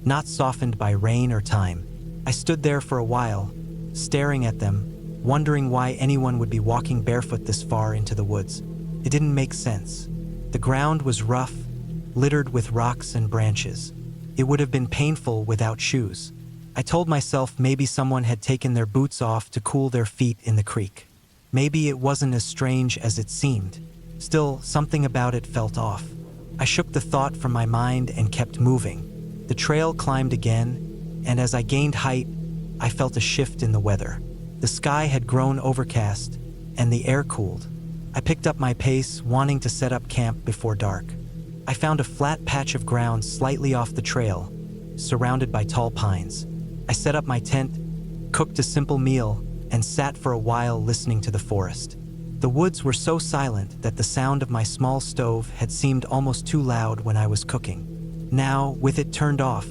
not softened by rain or time. I stood there for a while, staring at them, wondering why anyone would be walking barefoot this far into the woods. It didn't make sense. The ground was rough, littered with rocks and branches. It would have been painful without shoes. I told myself maybe someone had taken their boots off to cool their feet in the creek. Maybe it wasn't as strange as it seemed. Still, something about it felt off. I shook the thought from my mind and kept moving. The trail climbed again, and as I gained height, I felt a shift in the weather. The sky had grown overcast, and the air cooled. I picked up my pace, wanting to set up camp before dark. I found a flat patch of ground slightly off the trail, surrounded by tall pines. I set up my tent, cooked a simple meal, and sat for a while listening to the forest. The woods were so silent that the sound of my small stove had seemed almost too loud when I was cooking. Now, with it turned off,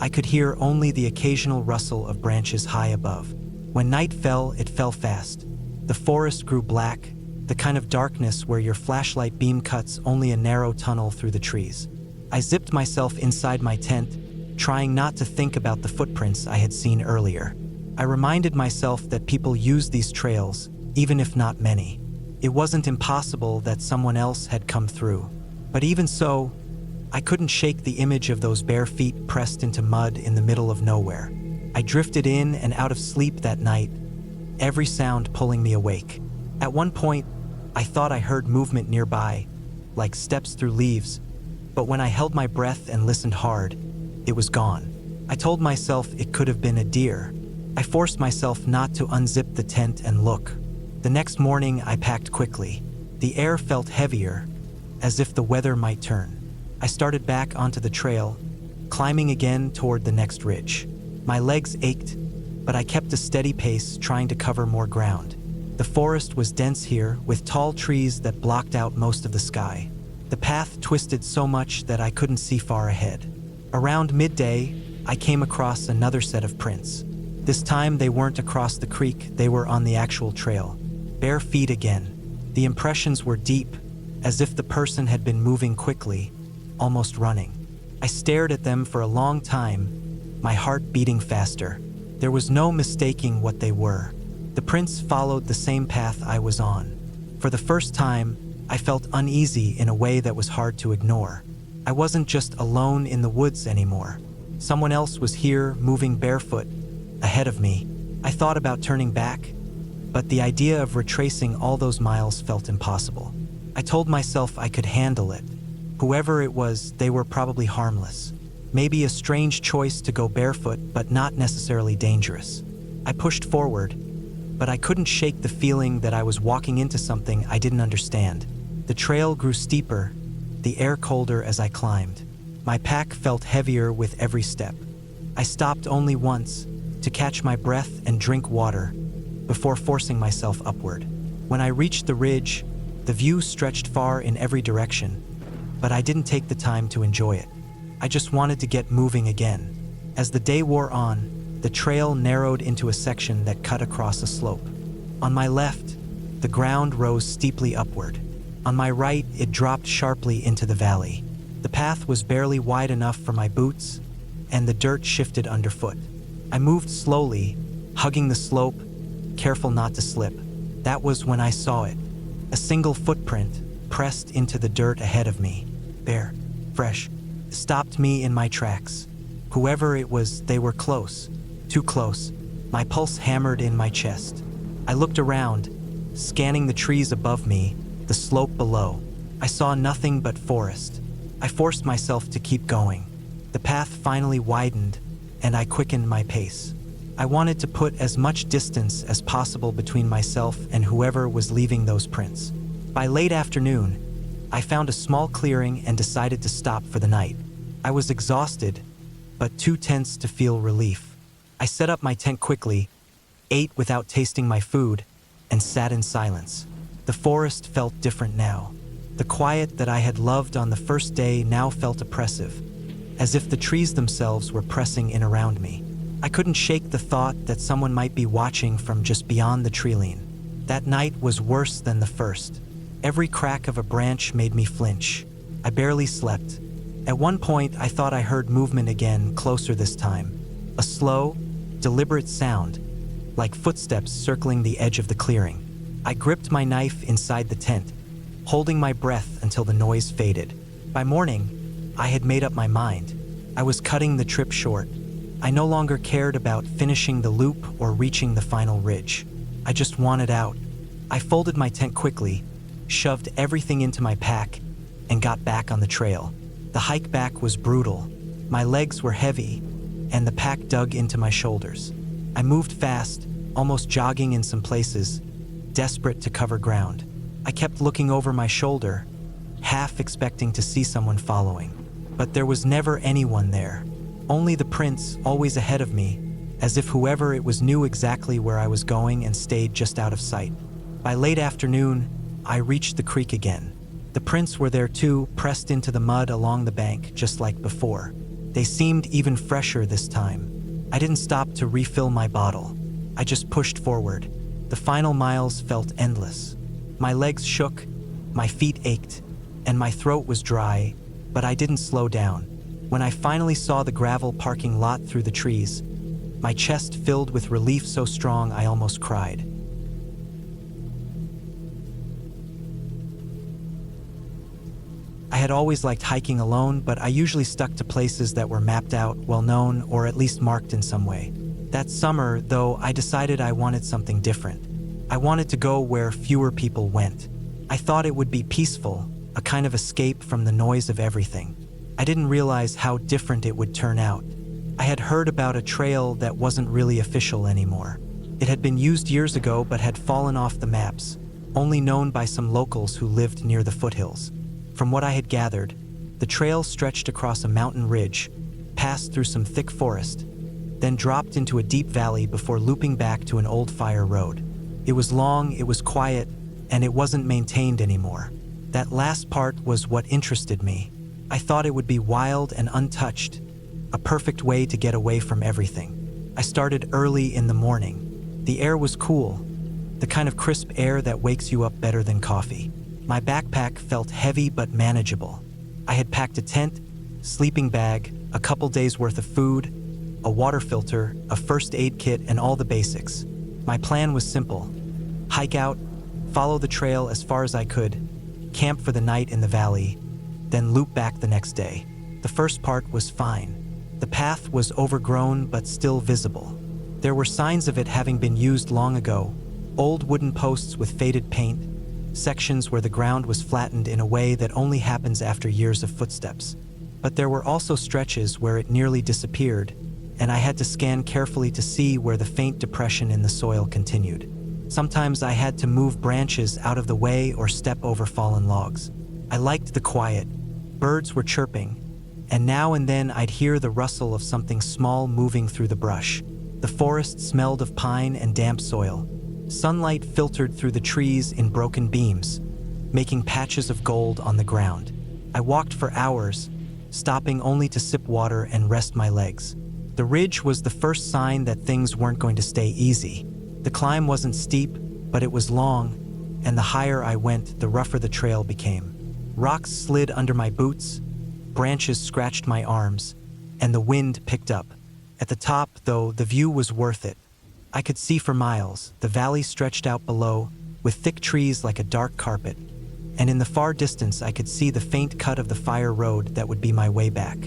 I could hear only the occasional rustle of branches high above. When night fell, it fell fast. The forest grew black, the kind of darkness where your flashlight beam cuts only a narrow tunnel through the trees. I zipped myself inside my tent, trying not to think about the footprints I had seen earlier. I reminded myself that people use these trails, even if not many. It wasn't impossible that someone else had come through. But even so, I couldn't shake the image of those bare feet pressed into mud in the middle of nowhere. I drifted in and out of sleep that night, every sound pulling me awake. At one point, I thought I heard movement nearby, like steps through leaves, but when I held my breath and listened hard, it was gone. I told myself it could have been a deer. I forced myself not to unzip the tent and look. The next morning, I packed quickly. The air felt heavier, as if the weather might turn. I started back onto the trail, climbing again toward the next ridge. My legs ached, but I kept a steady pace, trying to cover more ground. The forest was dense here, with tall trees that blocked out most of the sky. The path twisted so much that I couldn't see far ahead. Around midday, I came across another set of prints. This time they weren't across the creek, they were on the actual trail. Bare feet again. The impressions were deep, as if the person had been moving quickly, almost running. I stared at them for a long time, my heart beating faster. There was no mistaking what they were. The prints followed the same path I was on. For the first time, I felt uneasy in a way that was hard to ignore. I wasn't just alone in the woods anymore. Someone else was here, moving barefoot, ahead of me. I thought about turning back, but the idea of retracing all those miles felt impossible. I told myself I could handle it. Whoever it was, they were probably harmless. Maybe a strange choice to go barefoot, but not necessarily dangerous. I pushed forward, but I couldn't shake the feeling that I was walking into something I didn't understand. The trail grew steeper, the air colder as I climbed. My pack felt heavier with every step. I stopped only once, to catch my breath and drink water, before forcing myself upward. When I reached the ridge, the view stretched far in every direction, but I didn't take the time to enjoy it. I just wanted to get moving again. As the day wore on, the trail narrowed into a section that cut across a slope. On my left, the ground rose steeply upward. On my right, it dropped sharply into the valley. The path was barely wide enough for my boots, and the dirt shifted underfoot. I moved slowly, hugging the slope, careful not to slip. That was when I saw it. A single footprint pressed into the dirt ahead of me. Bare, fresh, stopped me in my tracks. Whoever it was, they were close. Too close. My pulse hammered in my chest. I looked around, scanning the trees above me, the slope below. I saw nothing but forest. I forced myself to keep going. The path finally widened, and I quickened my pace. I wanted to put as much distance as possible between myself and whoever was leaving those prints. By late afternoon, I found a small clearing and decided to stop for the night. I was exhausted, but too tense to feel relief. I set up my tent quickly, ate without tasting my food, and sat in silence. The forest felt different now. The quiet that I had loved on the first day now felt oppressive, as if the trees themselves were pressing in around me. I couldn't shake the thought that someone might be watching from just beyond the treeline. That night was worse than the first. Every crack of a branch made me flinch. I barely slept. At one point, I thought I heard movement again, closer this time. A slow, deliberate sound, like footsteps circling the edge of the clearing. I gripped my knife inside the tent, holding my breath until the noise faded. By morning, I had made up my mind. I was cutting the trip short. I no longer cared about finishing the loop or reaching the final ridge. I just wanted out. I folded my tent quickly, shoved everything into my pack, and got back on the trail. The hike back was brutal. My legs were heavy, and the pack dug into my shoulders. I moved fast, almost jogging in some places, desperate to cover ground. I kept looking over my shoulder, half expecting to see someone following. But there was never anyone there. Only the prints, always ahead of me, as if whoever it was knew exactly where I was going and stayed just out of sight. By late afternoon, I reached the creek again. The prints were there too, pressed into the mud along the bank, just like before. They seemed even fresher this time. I didn't stop to refill my bottle. I just pushed forward. The final miles felt endless. My legs shook, my feet ached, and my throat was dry, but I didn't slow down. When I finally saw the gravel parking lot through the trees, my chest filled with relief so strong I almost cried. I had always liked hiking alone, but I usually stuck to places that were mapped out, well-known, or at least marked in some way. That summer, though, I decided I wanted something different. I wanted to go where fewer people went. I thought it would be peaceful, a kind of escape from the noise of everything. I didn't realize how different it would turn out. I had heard about a trail that wasn't really official anymore. It had been used years ago but had fallen off the maps, only known by some locals who lived near the foothills. From what I had gathered, the trail stretched across a mountain ridge, passed through some thick forest, then dropped into a deep valley before looping back to an old fire road. It was long, it was quiet, and it wasn't maintained anymore. That last part was what interested me. I thought it would be wild and untouched, a perfect way to get away from everything. I started early in the morning. The air was cool, the kind of crisp air that wakes you up better than coffee. My backpack felt heavy but manageable. I had packed a tent, sleeping bag, a couple days worth of food, a water filter, a first aid kit, and all the basics. My plan was simple: hike out, follow the trail as far as I could, camp for the night in the valley, then loop back the next day. The first part was fine. The path was overgrown but still visible. There were signs of it having been used long ago: old wooden posts with faded paint, sections where the ground was flattened in a way that only happens after years of footsteps. But there were also stretches where it nearly disappeared, and I had to scan carefully to see where the faint depression in the soil continued. Sometimes I had to move branches out of the way or step over fallen logs. I liked the quiet. Birds were chirping, and now and then I'd hear the rustle of something small moving through the brush. The forest smelled of pine and damp soil. Sunlight filtered through the trees in broken beams, making patches of gold on the ground. I walked for hours, stopping only to sip water and rest my legs. The ridge was the first sign that things weren't going to stay easy. The climb wasn't steep, but it was long, and the higher I went, the rougher the trail became. Rocks slid under my boots, branches scratched my arms, and the wind picked up. At the top, though, the view was worth it. I could see for miles. The valley stretched out below, with thick trees like a dark carpet, and in the far distance I could see the faint cut of the fire road that would be my way back.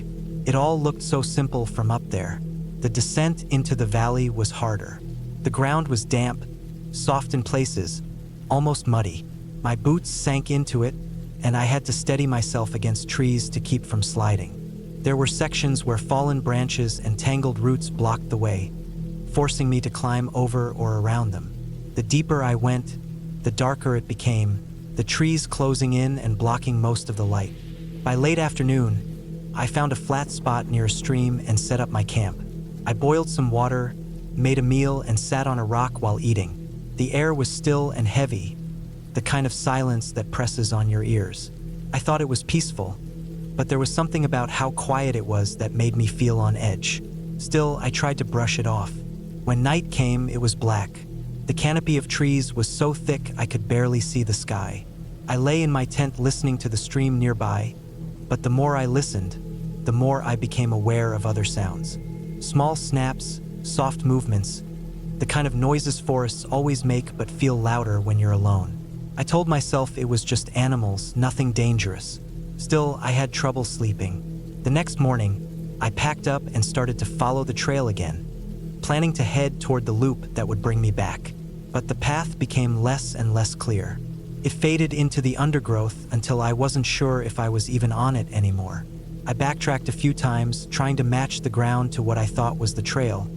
It all looked so simple from up there. The descent into the valley was harder. The ground was damp, soft in places, almost muddy. My boots sank into it, and I had to steady myself against trees to keep from sliding. There were sections where fallen branches and tangled roots blocked the way, forcing me to climb over or around them. The deeper I went, the darker it became, the trees closing in and blocking most of the light. By late afternoon, I found a flat spot near a stream and set up my camp. I boiled some water, made a meal, and sat on a rock while eating. The air was still and heavy, the kind of silence that presses on your ears. I thought it was peaceful, but there was something about how quiet it was that made me feel on edge. Still, I tried to brush it off. When night came, it was black. The canopy of trees was so thick I could barely see the sky. I lay in my tent listening to the stream nearby, but the more I listened, the more I became aware of other sounds. Small snaps, soft movements, the kind of noises forests always make but feel louder when you're alone. I told myself it was just animals, nothing dangerous. Still, I had trouble sleeping. The next morning, I packed up and started to follow the trail again, planning to head toward the loop that would bring me back. But the path became less and less clear. It faded into the undergrowth until I wasn't sure if I was even on it anymore. I backtracked a few times, trying to match the ground to what I thought was the trail,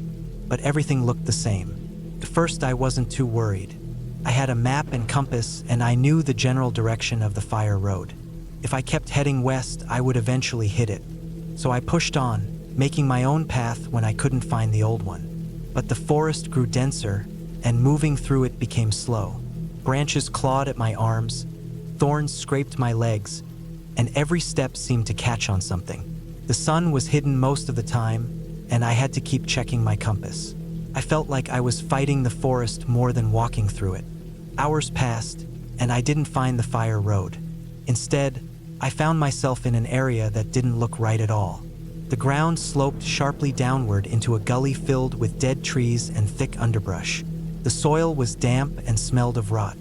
but everything looked the same. At first, I wasn't too worried. I had a map and compass, and I knew the general direction of the fire road. If I kept heading west, I would eventually hit it. So I pushed on, making my own path when I couldn't find the old one. But the forest grew denser, and moving through it became slow. Branches clawed at my arms, thorns scraped my legs, and every step seemed to catch on something. The sun was hidden most of the time, and I had to keep checking my compass. I felt like I was fighting the forest more than walking through it. Hours passed, and I didn't find the fire road. Instead, I found myself in an area that didn't look right at all. The ground sloped sharply downward into a gully filled with dead trees and thick underbrush. The soil was damp and smelled of rot.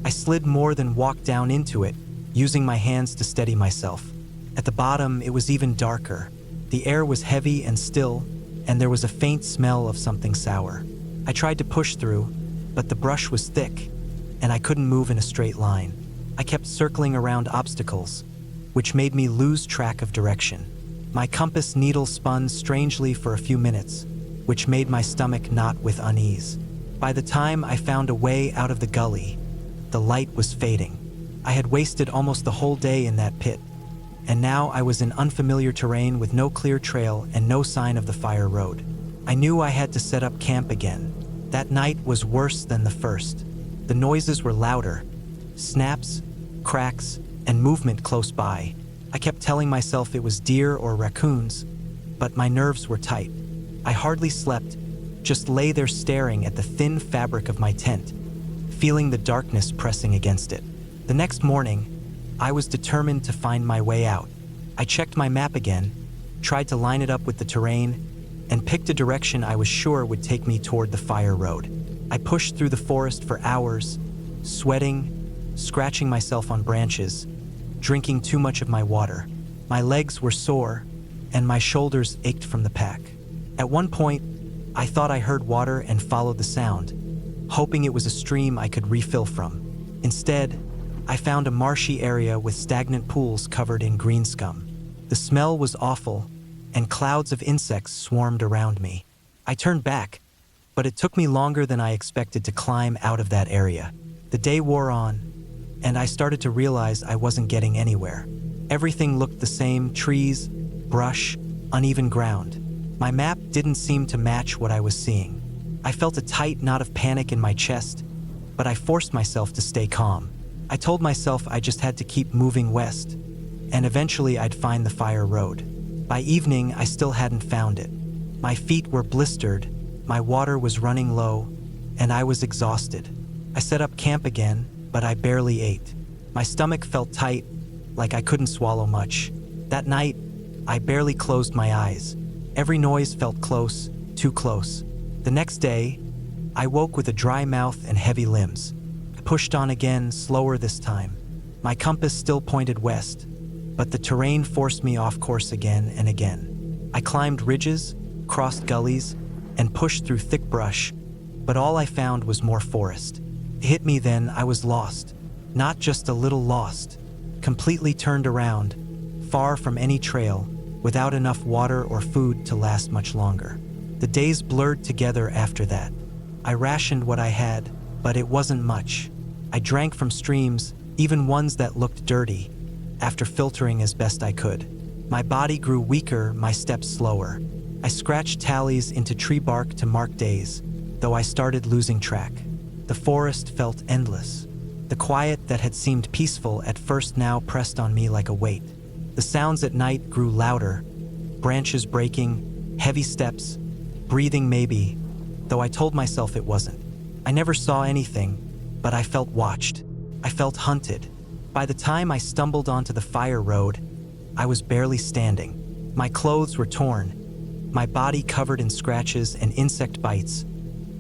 I slid more than walked down into it, using my hands to steady myself. At the bottom, it was even darker. The air was heavy and still, and there was a faint smell of something sour. I tried to push through, but the brush was thick, and I couldn't move in a straight line. I kept circling around obstacles, which made me lose track of direction. My compass needle spun strangely for a few minutes, which made my stomach knot with unease. By the time I found a way out of the gully, the light was fading. I had wasted almost the whole day in that pit, and now I was in unfamiliar terrain with no clear trail and no sign of the fire road. I knew I had to set up camp again. That night was worse than the first. The noises were louder, snaps, cracks, and movement close by. I kept telling myself it was deer or raccoons, but my nerves were tight. I hardly slept, just lay there staring at the thin fabric of my tent, feeling the darkness pressing against it. The next morning, I was determined to find my way out. I checked my map again, tried to line it up with the terrain, and picked a direction I was sure would take me toward the fire road. I pushed through the forest for hours, sweating, scratching myself on branches, drinking too much of my water. My legs were sore, and my shoulders ached from the pack. At one point, I thought I heard water and followed the sound, hoping it was a stream I could refill from. Instead, I found a marshy area with stagnant pools covered in green scum. The smell was awful, and clouds of insects swarmed around me. I turned back, but it took me longer than I expected to climb out of that area. The day wore on, and I started to realize I wasn't getting anywhere. Everything looked the same: trees, brush, uneven ground. My map didn't seem to match what I was seeing. I felt a tight knot of panic in my chest, but I forced myself to stay calm. I told myself I just had to keep moving west, and eventually I'd find the fire road. By evening, I still hadn't found it. My feet were blistered, my water was running low, and I was exhausted. I set up camp again, but I barely ate. My stomach felt tight, like I couldn't swallow much. That night, I barely closed my eyes. Every noise felt close, too close. The next day, I woke with a dry mouth and heavy limbs. I pushed on again, slower this time. My compass still pointed west, but the terrain forced me off course again and again. I climbed ridges, crossed gullies, and pushed through thick brush, but all I found was more forest. It hit me then I was lost. Not just a little lost, completely turned around, far from any trail, without enough water or food to last much longer. The days blurred together after that. I rationed what I had, but it wasn't much. I drank from streams, even ones that looked dirty, after filtering as best I could. My body grew weaker, my steps slower. I scratched tallies into tree bark to mark days, though I started losing track. The forest felt endless. The quiet that had seemed peaceful at first now pressed on me like a weight. The sounds at night grew louder, branches breaking, heavy steps, breathing maybe, though I told myself it wasn't. I never saw anything, but I felt watched. I felt hunted. By the time I stumbled onto the fire road, I was barely standing. My clothes were torn, my body covered in scratches and insect bites.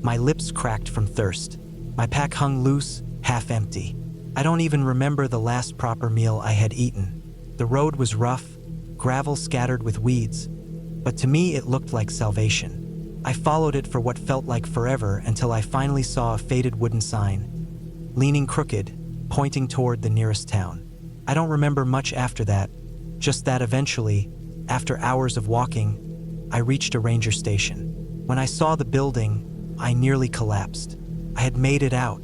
My lips cracked from thirst. My pack hung loose, half empty. I don't even remember the last proper meal I had eaten. The road was rough, gravel scattered with weeds, but to me it looked like salvation. I followed it for what felt like forever until I finally saw a faded wooden sign, leaning crooked, pointing toward the nearest town. I don't remember much after that, just that eventually, after hours of walking, I reached a ranger station. When I saw the building, I nearly collapsed. I had made it out.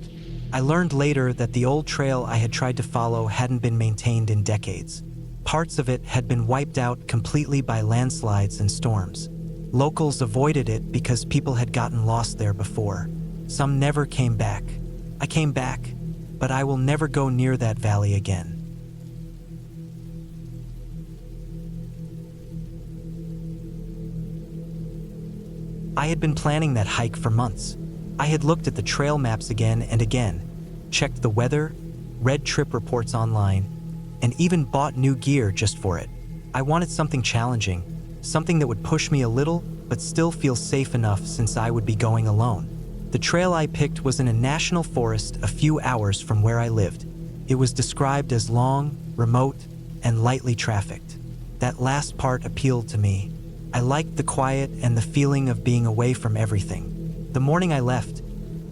I learned later that the old trail I had tried to follow hadn't been maintained in decades. Parts of it had been wiped out completely by landslides and storms. Locals avoided it because people had gotten lost there before. Some never came back. I came back, but I will never go near that valley again. I had been planning that hike for months. I had looked at the trail maps again and again, checked the weather, read trip reports online, and even bought new gear just for it. I wanted something challenging, something that would push me a little, but still feel safe enough since I would be going alone. The trail I picked was in a national forest a few hours from where I lived. It was described as long, remote, and lightly trafficked. That last part appealed to me. I liked the quiet and the feeling of being away from everything. The morning I left,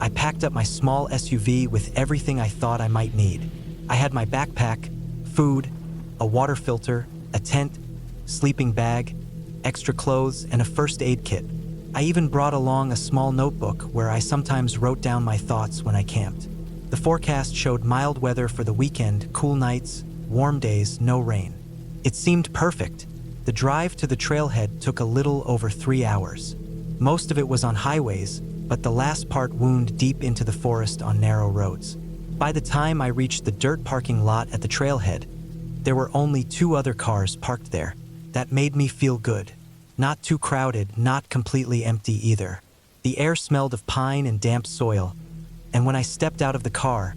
I packed up my small SUV with everything I thought I might need. I had my backpack, food, a water filter, a tent, sleeping bag, extra clothes, and a first aid kit. I even brought along a small notebook where I sometimes wrote down my thoughts when I camped. The forecast showed mild weather for the weekend, cool nights, warm days, no rain. It seemed perfect. The drive to the trailhead took a little over 3 hours. Most of it was on highways, but the last part wound deep into the forest on narrow roads. By the time I reached the dirt parking lot at the trailhead, there were only 2 other cars parked there. That made me feel good. Not too crowded, not completely empty either. The air smelled of pine and damp soil, and when I stepped out of the car,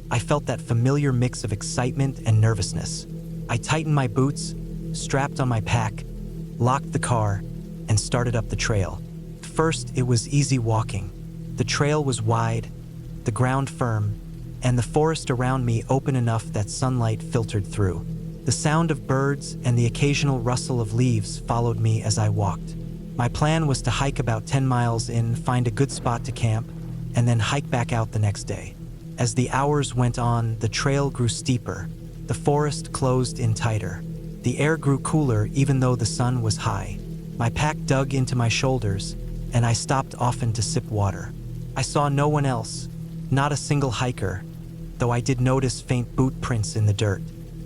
I felt that familiar mix of excitement and nervousness. I tightened my boots, strapped on my pack, locked the car, and started up the trail. First, it was easy walking. The trail was wide, the ground firm, and the forest around me open enough that sunlight filtered through. The sound of birds and the occasional rustle of leaves followed me as I walked. My plan was to hike about 10 miles in, find a good spot to camp, and then hike back out the next day. As the hours went on, the trail grew steeper. The forest closed in tighter. The air grew cooler even though the sun was high. My pack dug into my shoulders, and I stopped often to sip water. I saw no one else, not a single hiker, though I did notice faint boot prints in the dirt.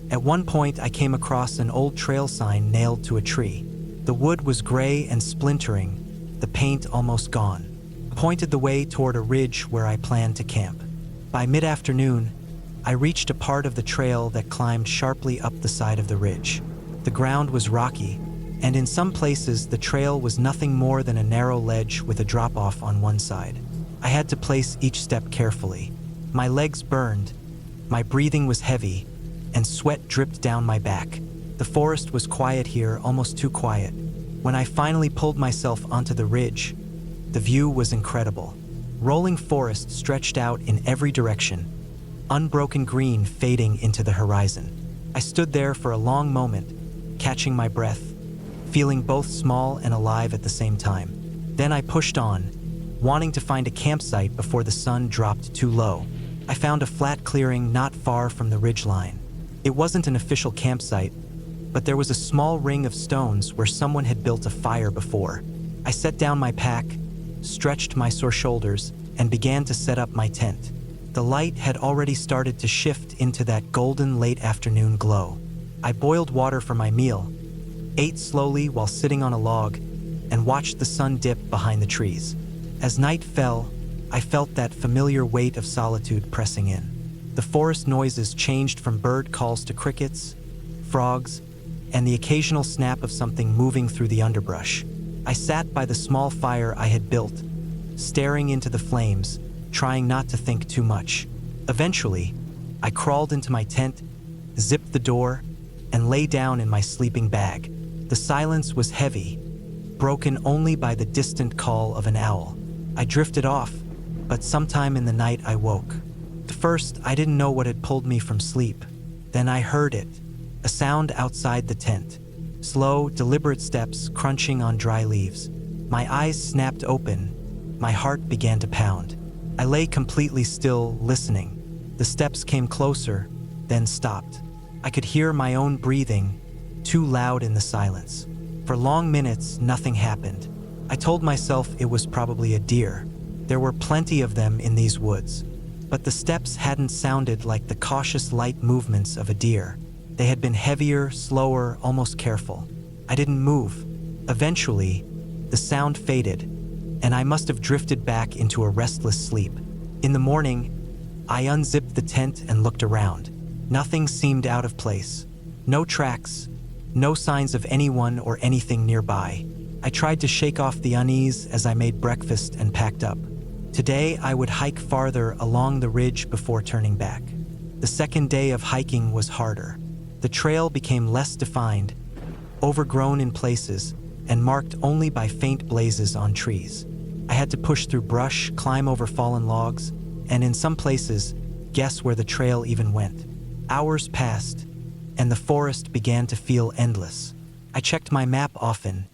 At one point, I came across an old trail sign nailed to a tree. The wood was gray and splintering, the paint almost gone. I pointed the way toward a ridge where I planned to camp. By mid-afternoon, I reached a part of the trail that climbed sharply up the side of the ridge. The ground was rocky, and in some places the trail was nothing more than a narrow ledge with a drop-off on one side. I had to place each step carefully. My legs burned, my breathing was heavy, and sweat dripped down my back. The forest was quiet here, almost too quiet. When I finally pulled myself onto the ridge, the view was incredible. Rolling forest stretched out in every direction, unbroken green fading into the horizon. I stood there for a long moment, catching my breath, feeling both small and alive at the same time. Then I pushed on, wanting to find a campsite before the sun dropped too low. I found a flat clearing not far from the ridgeline. It wasn't an official campsite, but there was a small ring of stones where someone had built a fire before. I set down my pack, stretched my sore shoulders, and began to set up my tent. The light had already started to shift into that golden late afternoon glow. I boiled water for my meal, ate slowly while sitting on a log, and watched the sun dip behind the trees. As night fell, I felt that familiar weight of solitude pressing in. The forest noises changed from bird calls to crickets, frogs, and the occasional snap of something moving through the underbrush. I sat by the small fire I had built, staring into the flames, trying not to think too much. Eventually, I crawled into my tent, zipped the door, and lay down in my sleeping bag. The silence was heavy, broken only by the distant call of an owl. I drifted off, but sometime in the night I woke. At first, I didn't know what had pulled me from sleep. Then I heard it, a sound outside the tent. Slow, deliberate steps crunching on dry leaves. My eyes snapped open. My heart began to pound. I lay completely still, listening. The steps came closer, then stopped. I could hear my own breathing, too loud in the silence. For long minutes, nothing happened. I told myself it was probably a deer. There were plenty of them in these woods. But the steps hadn't sounded like the cautious light movements of a deer. They had been heavier, slower, almost careful. I didn't move. Eventually, the sound faded, and I must have drifted back into a restless sleep. In the morning, I unzipped the tent and looked around. Nothing seemed out of place. No tracks, no signs of anyone or anything nearby. I tried to shake off the unease as I made breakfast and packed up. Today, I would hike farther along the ridge before turning back. The second day of hiking was harder. The trail became less defined, overgrown in places, and marked only by faint blazes on trees. I had to push through brush, climb over fallen logs, and in some places, guess where the trail even went. Hours passed, and the forest began to feel endless. I checked my map often,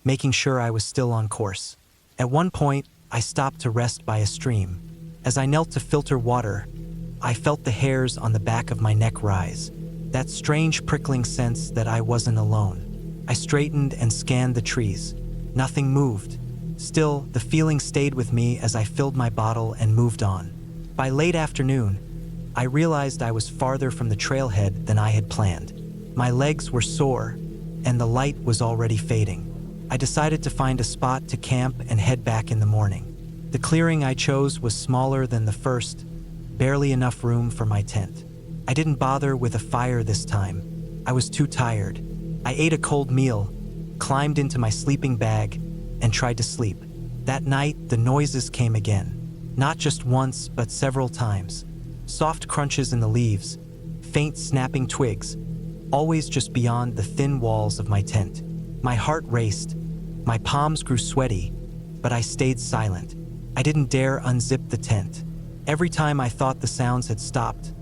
making sure I was still on course. At one point, I stopped to rest by a stream. As I knelt to filter water, I felt the hairs on the back of my neck rise, that strange prickling sense that I wasn't alone. I straightened and scanned the trees. Nothing moved. Still, the feeling stayed with me as I filled my bottle and moved on. By late afternoon, I realized I was farther from the trailhead than I had planned. My legs were sore, and the light was already fading. I decided to find a spot to camp and head back in the morning. The clearing I chose was smaller than the first, barely enough room for my tent. I didn't bother with a fire this time. I was too tired. I ate a cold meal, climbed into my sleeping bag, and tried to sleep. That night, the noises came again. Not just once, but several times. Soft crunches in the leaves, faint snapping twigs, always just beyond the thin walls of my tent. My heart raced, my palms grew sweaty, but I stayed silent. I didn't dare unzip the tent. Every time I thought the sounds had stopped,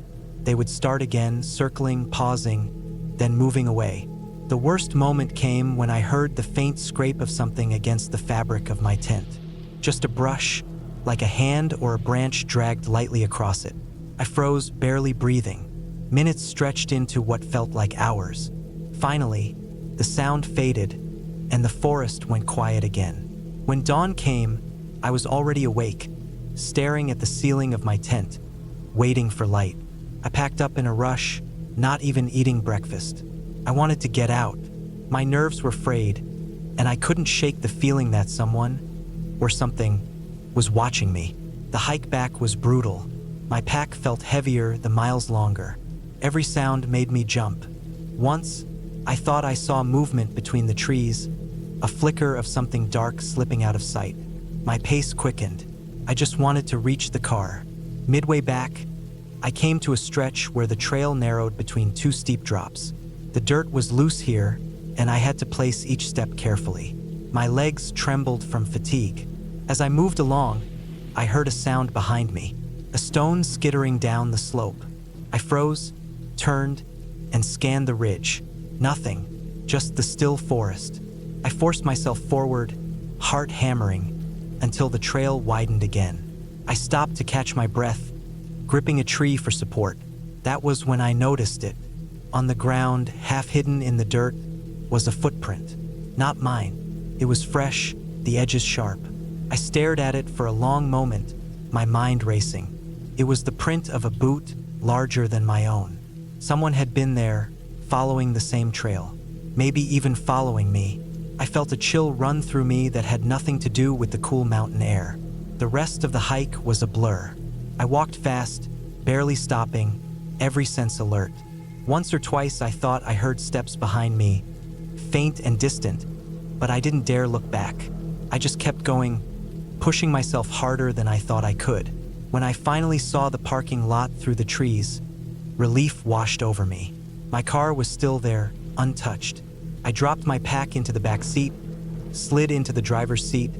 they would start again, circling, pausing, then moving away. The worst moment came when I heard the faint scrape of something against the fabric of my tent. Just a brush, like a hand or a branch dragged lightly across it. I froze, barely breathing. Minutes stretched into what felt like hours. Finally, the sound faded, and the forest went quiet again. When dawn came, I was already awake, staring at the ceiling of my tent, waiting for light. I packed up in a rush, not even eating breakfast. I wanted to get out. My nerves were frayed, and I couldn't shake the feeling that someone, or something, was watching me. The hike back was brutal. My pack felt heavier, the miles longer. Every sound made me jump. Once, I thought I saw movement between the trees, a flicker of something dark slipping out of sight. My pace quickened. I just wanted to reach the car. Midway back, I came to a stretch where the trail narrowed between two steep drops. The dirt was loose here, and I had to place each step carefully. My legs trembled from fatigue. As I moved along, I heard a sound behind me, a stone skittering down the slope. I froze, turned, and scanned the ridge. Nothing, just the still forest. I forced myself forward, heart hammering, until the trail widened again. I stopped to catch my breath, gripping a tree for support. That was when I noticed it. On the ground, half hidden in the dirt, was a footprint. Not mine. It was fresh, the edges sharp. I stared at it for a long moment, my mind racing. It was the print of a boot larger than my own. Someone had been there, following the same trail, maybe even following me. I felt a chill run through me that had nothing to do with the cool mountain air. The rest of the hike was a blur. I walked fast, barely stopping, every sense alert. Once or twice I thought I heard steps behind me, faint and distant, but I didn't dare look back. I just kept going, pushing myself harder than I thought I could. When I finally saw the parking lot through the trees, relief washed over me. My car was still there, untouched. I dropped my pack into the back seat, slid into the driver's seat,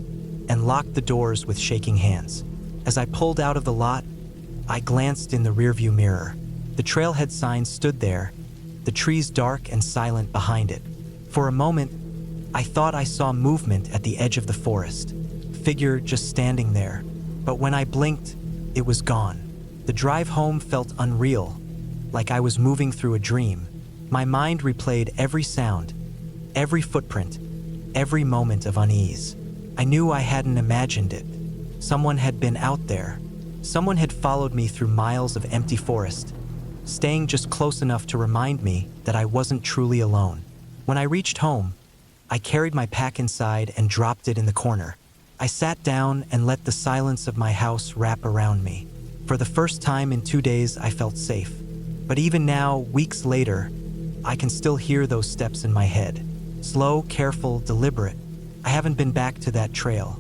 and locked the doors with shaking hands. As I pulled out of the lot, I glanced in the rearview mirror. The trailhead sign stood there, the trees dark and silent behind it. For a moment, I thought I saw movement at the edge of the forest, figure just standing there. But when I blinked, it was gone. The drive home felt unreal, like I was moving through a dream. My mind replayed every sound, every footprint, every moment of unease. I knew I hadn't imagined it. Someone had been out there. Someone had followed me through miles of empty forest, staying just close enough to remind me that I wasn't truly alone. When I reached home, I carried my pack inside and dropped it in the corner. I sat down and let the silence of my house wrap around me. For the first time in 2 days, I felt safe. But even now, weeks later, I can still hear those steps in my head. Slow, careful, deliberate. I haven't been back to that trail.